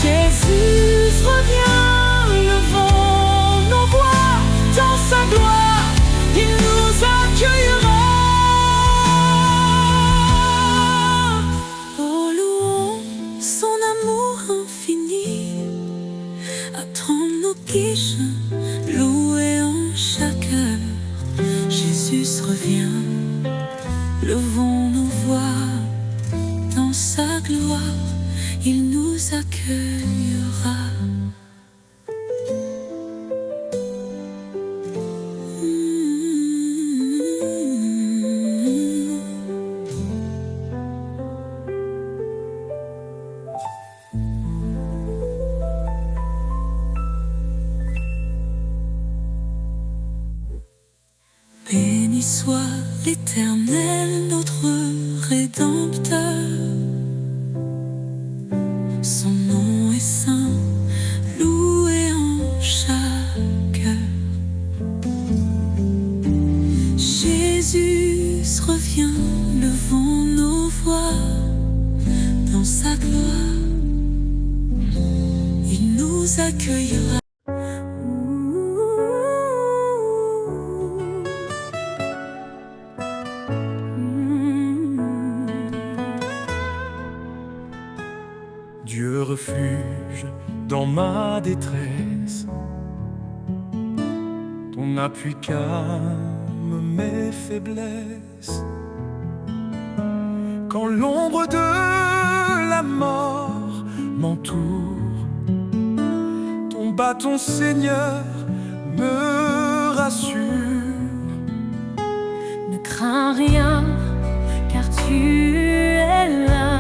Jésus revient, levons nos voix dans sa gloire. Il nous accueillera. Oh, louons son amour infini, apprendre nos quiches, louer en chaque heure. Jésus revient, levons nos voix dans sa gloire, il nous accueillera. Béni soit l'Éternel, notre Rédempteur. Son nom est saint, loué en chaque heure. Jésus revient, levons nos voix dans sa gloire, il nous accueillera. Dieu refuge dans ma détresse, ton appui calme mes faiblesses. Quand l'ombre de la mort m'entoure, ton bâton Seigneur me rassure. Ne crains rien, car tu es là.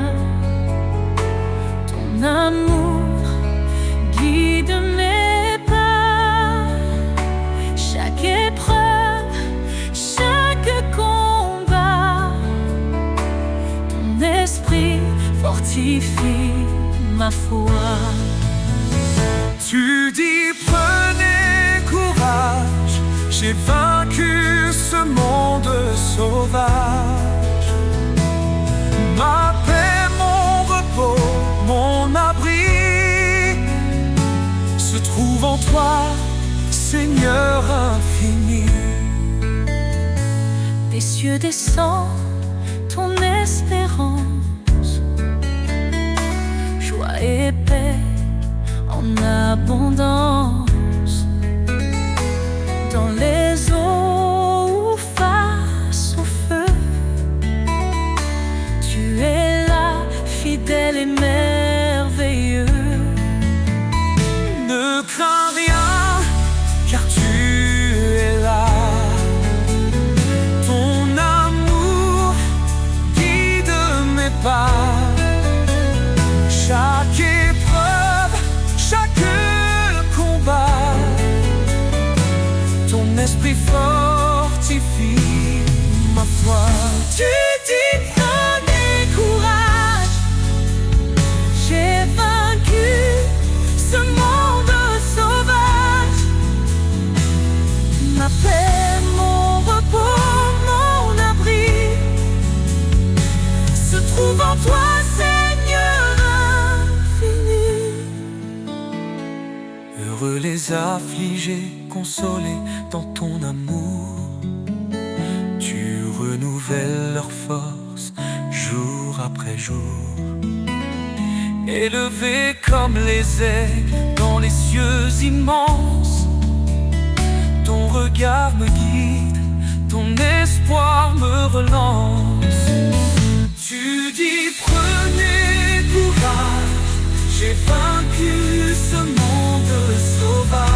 suffit, ma foi. Tu dis prenez courage, j'ai vaincu ce monde sauvage. Ma paix, mon repos, mon abri se trouve en toi, Seigneur infini. Des cieux descend ton espérance, joie et paix en abondance. Dans les eaux ou face au feu, tu es là, fidèle et merveilleux. Ne crains rien, car tu es là. Ton amour guide mes pas. Chaque épreuve, chaque combat, ton esprit fortifie ma foi. Tu dis prenez courage, j'ai vaincu ce monde sauvage. Ma paix, mon repos, mon abri se trouve en toi, Seigneur infini. Heureux les affligés, consolés dans ton amour. Tu renouvelles leur force jour après jour. Élevés comme les aigles dans les cieux immenses, ton regard me guide, ton espoir me relance. Tu dis prenez courage, j'ai vaincu ce monde sauvage.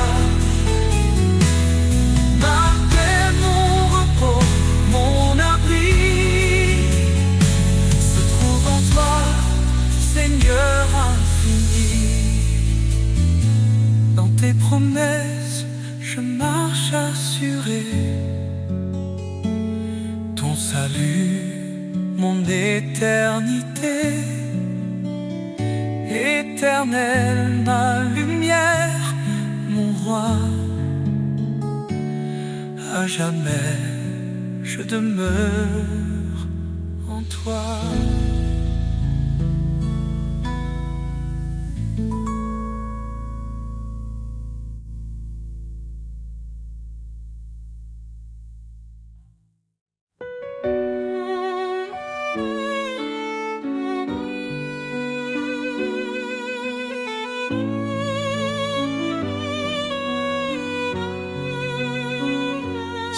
Ma paix, mon repos, mon abri se trouve en toi, Seigneur infini. Dans tes promesses, je marche assuré. Ton salut, mon éternité. Éternel, ma lumière, mon roi. À jamais, je demeure en toi.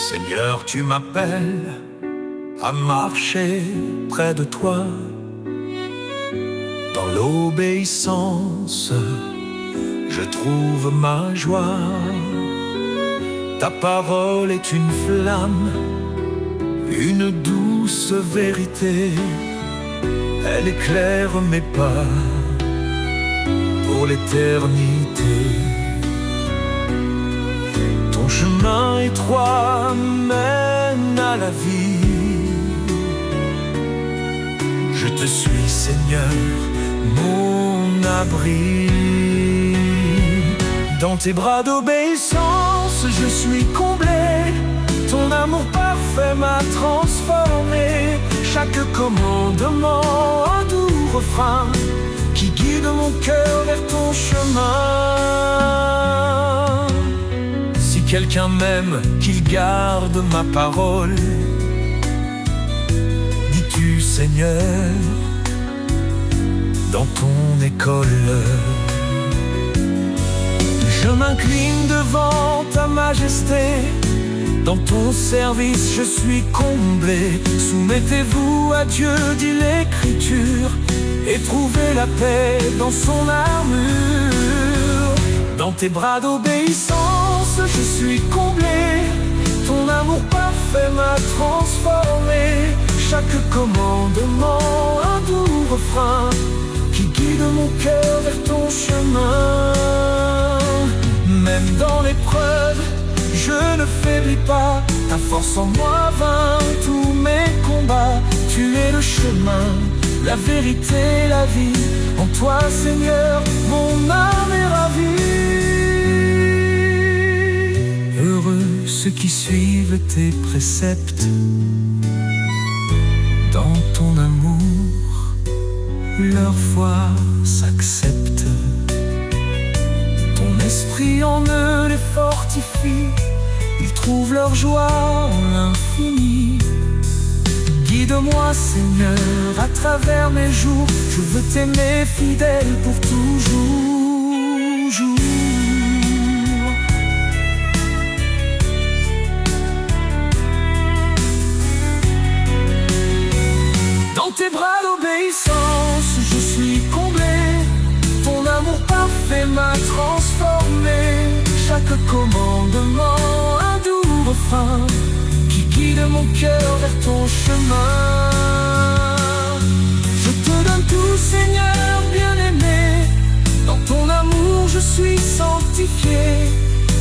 Seigneur, tu m'appelles à marcher près de toi. Dans l'obéissance, je trouve ma joie. Ta parole est une flamme, une douce vérité. Elle éclaire mes pas pour l'éternité. Ton chemin étroit mène à la vie. Je te suis, Seigneur, mon abri. Dans tes bras d'obéissance, je suis comblé. Ton amour parfait m'a transformé. Chaque commandement, un doux refrain qui guide mon cœur vers ton chemin. Si quelqu'un m'aime, qu'il garde ma parole. Dis-tu, Seigneur, dans ton école. Je m'incline devant ta majesté. Dans ton service, je suis comblé. Soumettez-vous à Dieu, dit l'Écriture, et trouvez la paix dans son armure. Dans tes bras d'obéissance, je suis comblé. Ton amour parfait m'a transformé. Chaque commandement, un doux refrain qui guide mon cœur vers ton chemin. Même dans l'épreuve, je ne faiblis pas. Ta force en moi vainc tous mes combats. Tu es le chemin, la vérité, la vie. En toi Seigneur, mon âme est ravie. Heureux ceux qui suivent tes préceptes, dans ton amour, leur foi s'accepte. Ton esprit en eux les fortifie, ils trouvent leur joie en l'infini. Guide-moi Seigneur à travers mes jours, je veux t'aimer fidèle pour toujours. Dans tes bras d'obéissance, je suis comblé. Ton amour parfait m'a transformé. Chaque commandement, un doux refrain qui guide mon cœur vers ton chemin. Je te donne tout Seigneur bien-aimé. Dans ton amour je suis sanctifié.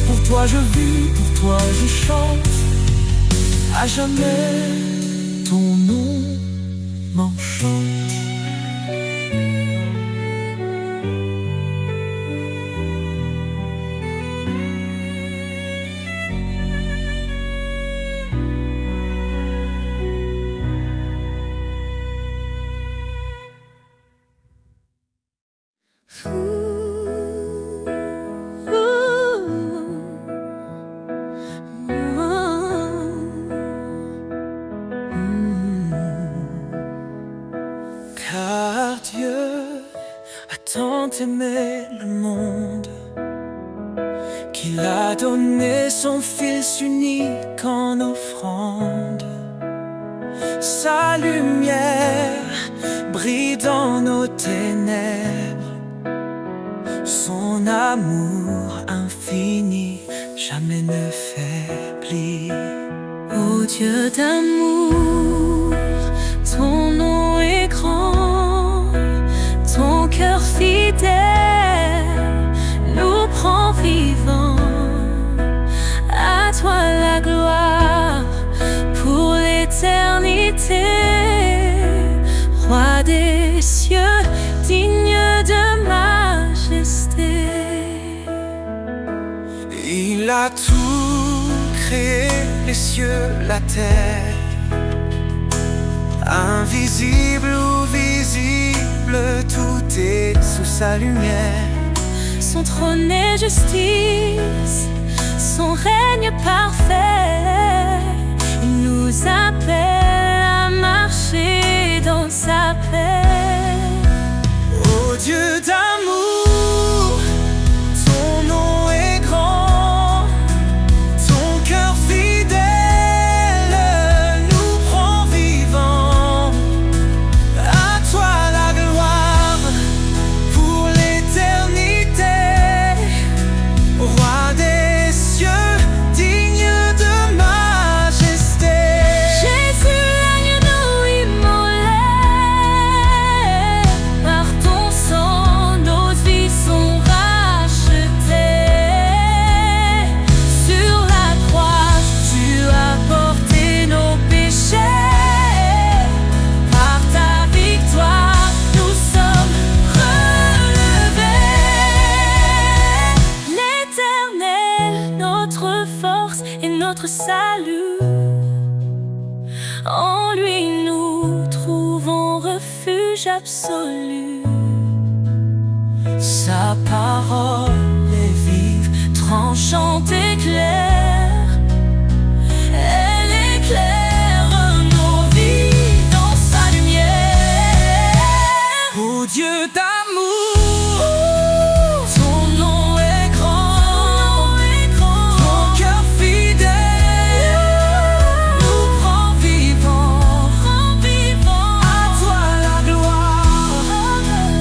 Pour toi je vis, pour toi je chante. À jamais ton nom m'enchante. Car Dieu a tant aimé le monde qu'il a donné son Fils unique en offrande. Sa lumière brille dans nos ténèbres. Son amour infini jamais ne faiblit. Ô Dieu d'amour, ton nom est grand, ton cœur fidèle nous prend vivants. À toi la gloire pour l'éternité, Roi des cieux, digne de majesté. Il a tout créé, les cieux, la terre, invisible ou visible, tout est sous sa lumière. Son trône est justice, son règne parfait. Il nous appelle à marcher dans sa paix. Ô Dieu d'amour, ton nom est grand, ton cœur fidèle nous prend vivants. À toi la gloire pour l'éternité, Roi des cieux, digne de majesté. Jésus, l'agneau immolé, par ton sang nos vies sont rachetées. Sur la croix, tu as porté nos péchés. Par ta victoire, nous sommes relevés. L'Éternel, notre force et notre salut, en lui nous trouvons refuge absolu. Sa parole est vive, tranchante et claire. Elle éclaire nos vies dans sa lumière. Ô Dieu d'amour, ton nom est grand, ton cœur fidèle nous prend vivants. À toi la gloire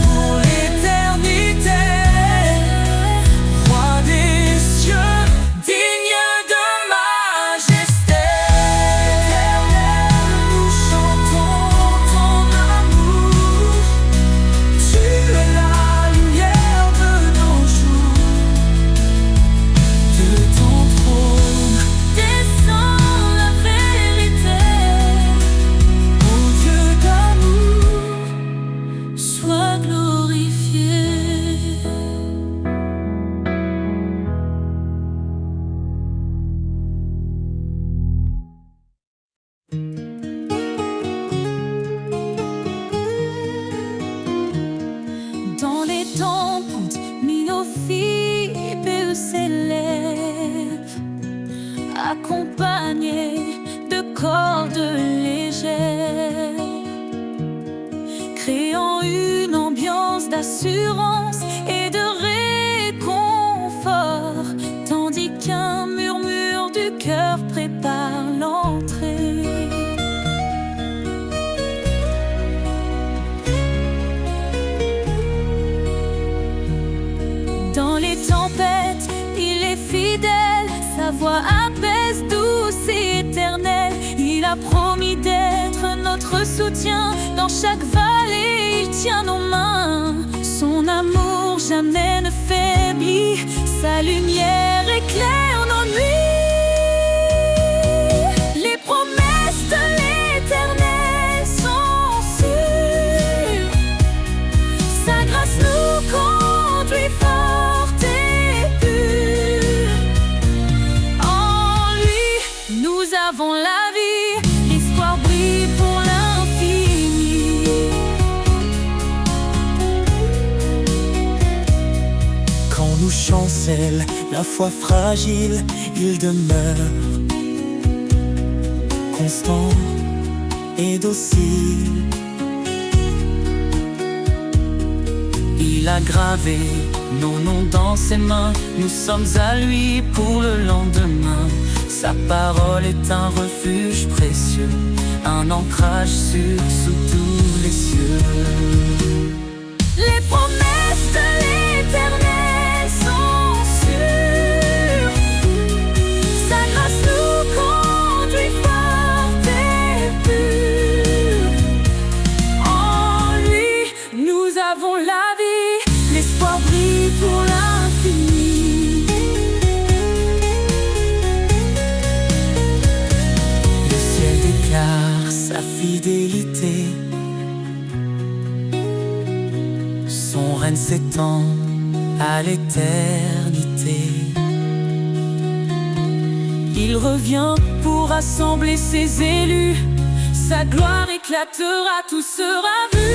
pour l'éternité, Dans les temps, mi, au, fi, be s'élève, accompagné de cordes légères, créant une ambiance d'assurance et de réconfort, tandis qu'un murmure du cœur prépare l'entrée. Dans les tempêtes, il est fidèle, sa voix apaise, douce et éternelle. Il a promis d'être notre soutien, dans chaque vallée il tient nos mains. Son amour jamais ne faiblit, sa lumière éclaire nos nuits. Les promesses de l'Éternel sont sûres, sa grâce nous conduit forte et pure. En lui nous avons la vie, l'espoir brille pour l'infini. Quand nous chancelle la foi fragile, il demeure constant et docile. Il a gravé nos noms dans ses mains, nous sommes à lui pour le lendemain. Sa parole est un refuge précieux, un ancrage sûr sous tous les cieux. Les promesses de l'Éternel sont sûres, sa grâce nous conduit forte et pure. En lui nous avons la vie, l'espoir brille pour l'infini. Le ciel déclare sa fidélité, son règne s'étend à l'éternité. Il revient pour rassembler ses élus, sa gloire éclatera, tout sera vu.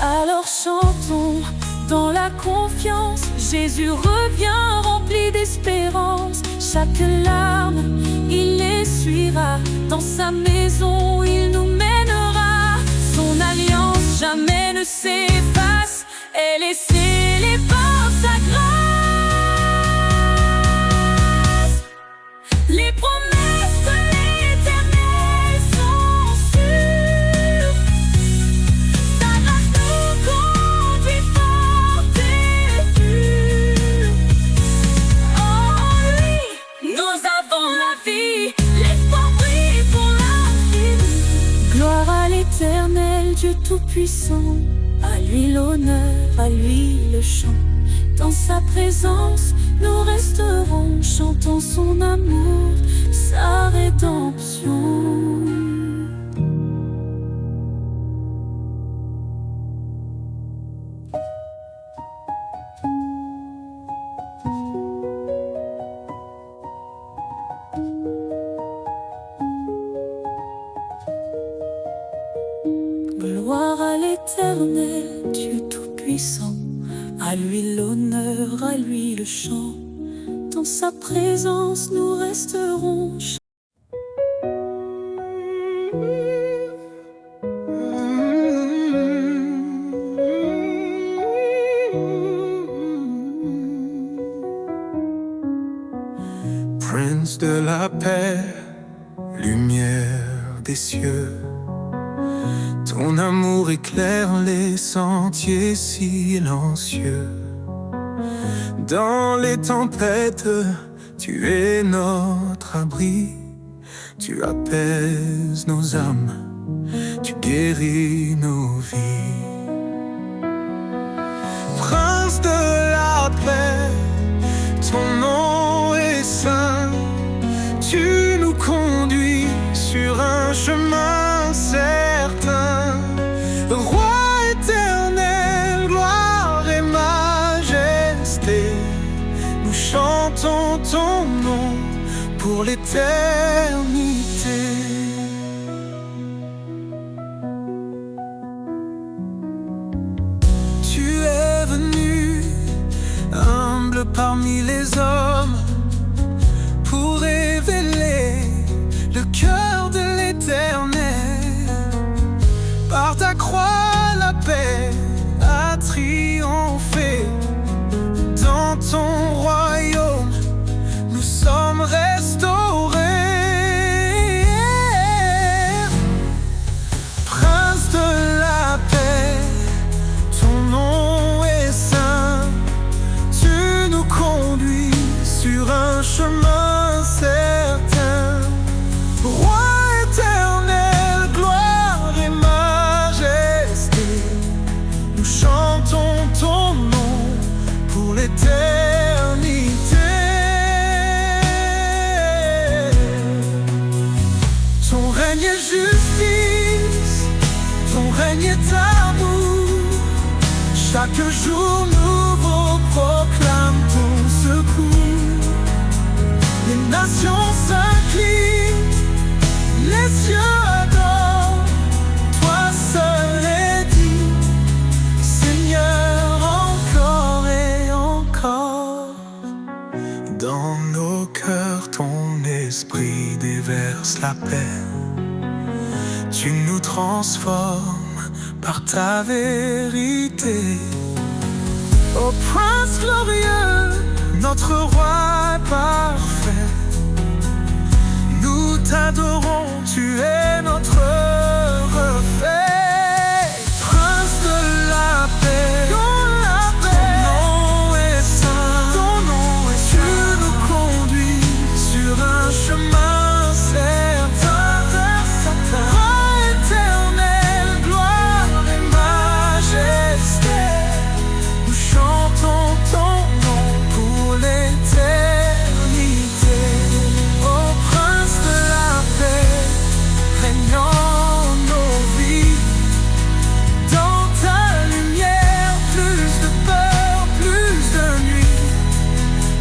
Alors chantons dans la confiance, Jésus revient rempli d'espérance. Chaque larme il essuiera, dans sa maison il nous mènera. Son alliance jamais ne s'efface, elle est scellée par sa grâce. Les promesses de l'Éternel sont sûres, sa grâce nous conduit forte et pure. En lui nous avons la vie, l'espoir brille pour l'infini. Gloire à l'Éternel, Dieu Tout-Puissant, à lui l'honneur, à lui le chant. Dans sa présence nous resterons, chantant son amour, sa rédemption. Gloire à l'Éternel, Dieu Tout-Puissant, à lui l'honneur, à lui le chant. Dans sa présence nous resterons. Prince de la paix, lumière des cieux, ton amour éclaire les sentiers silencieux. Dans les tempêtes, tu es notre abri, tu apaises nos âmes, tu guéris nos vies. Prince de la paix, ton nom est saint, tu nous conduis sur un chemin certain. Roi éternel, gloire et majesté, nous chantons ton nom pour l'éternité. parmi les hommes pour révéler le cœur de l'Éternel. Par ta croix, la paix a triomphé. Dans ton royaume, nous sommes restaurés. Prince de la paix, ton nom est saint. Tu nous conduis sur un chemin certain. Roi éternel, gloire et majesté, nous chantons ton nom pour l'éternité. Ton règne est justice, ton règne est amour. Chaque jour nouveau proclame ton secours. Les nations s'inclinent, les cieux adorent. Toi seul est digne, Seigneur, encore et encore. Dans nos cœurs, ton esprit déverse la paix. Tu nous transformes par ta vérité. Ô Prince glorieux, notre roi parfait, nous t'adorons, tu es notre reflet. Prince de la paix, ton nom est saint, tu nous conduis sur un chemin certain. Roi éternel, gloire et majesté, nous chantons ton nom pour l'éternité. Ô Prince de la paix, régnant nos vies. Dans ta lumière, plus de peur, plus de nuit.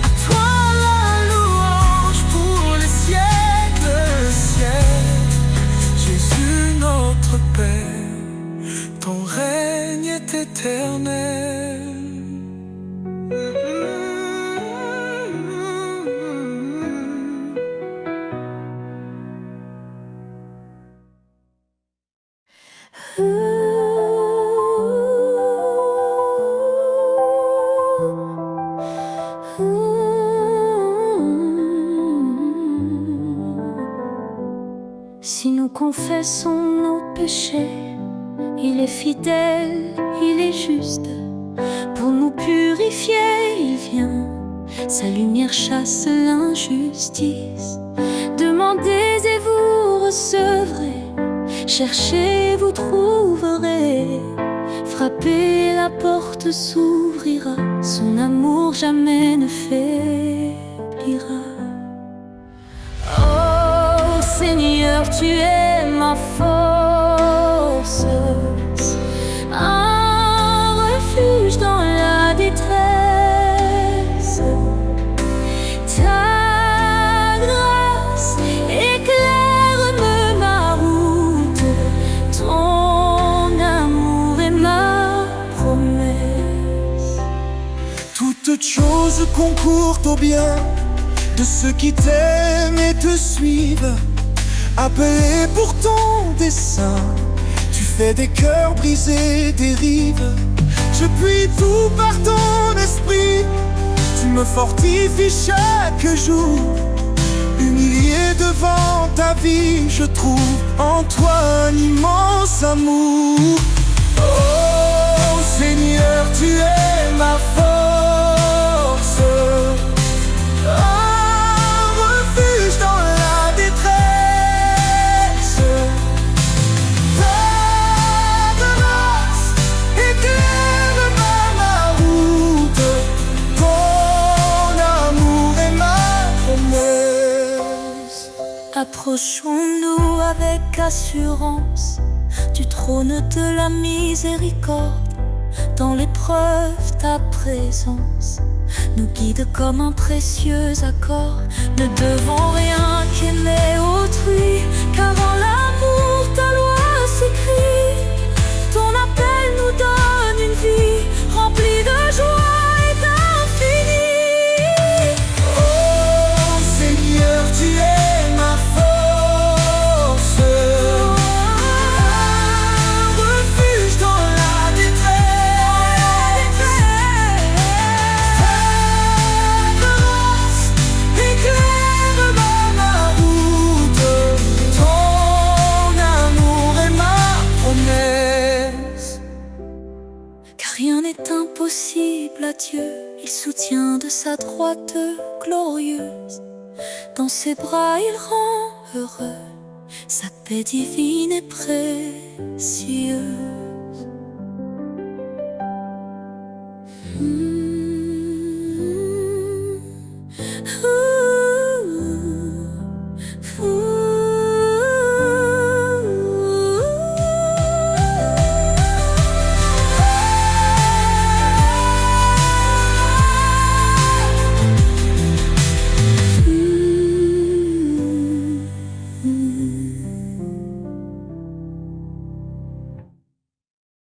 À toi la louange pour les siècles, siècles. Jésus notre Père, ton règne est éternel. Si nous confessons nos péchés, il est fidèle, il est juste. Pour nous purifier, il vient. Sa lumière chasse l'injustice. Demandez et vous recevrez. Cherchez, vous trouverez. Frappez, la porte s'ouvrira. Son amour jamais ne faiblira. Oh Seigneur, tu es ma force, un refuge dans la détresse. Ta grâce éclaire ma route, ton amour est ma promesse. Toutes choses concourent au bien de ceux qui t'aiment et te suivent. Appelé pour ton dessein, tu fais des cœurs brisés dérives. Je puis tout par ton esprit, tu me fortifies chaque jour. Humilié devant ta vie, je trouve en toi un immense amour. Oh Seigneur, tu es ma force, un refuge dans la détresse. Ta grâce éclaire ma route, ton amour est ma promesse. Approchons-nous avec assurance du trône de la miséricorde. Dans l'épreuve, ta présence nous guide comme un précieux accord. Ne devons rien qu'aimer autrui, car en l'amour ta loi s'écrit. Ton appel nous donne une vie remplie de joie et d'infini. Rien n'est impossible à Dieu, il soutient de sa droite glorieuse. Dans ses bras il rend heureux, sa paix divine est précieuse.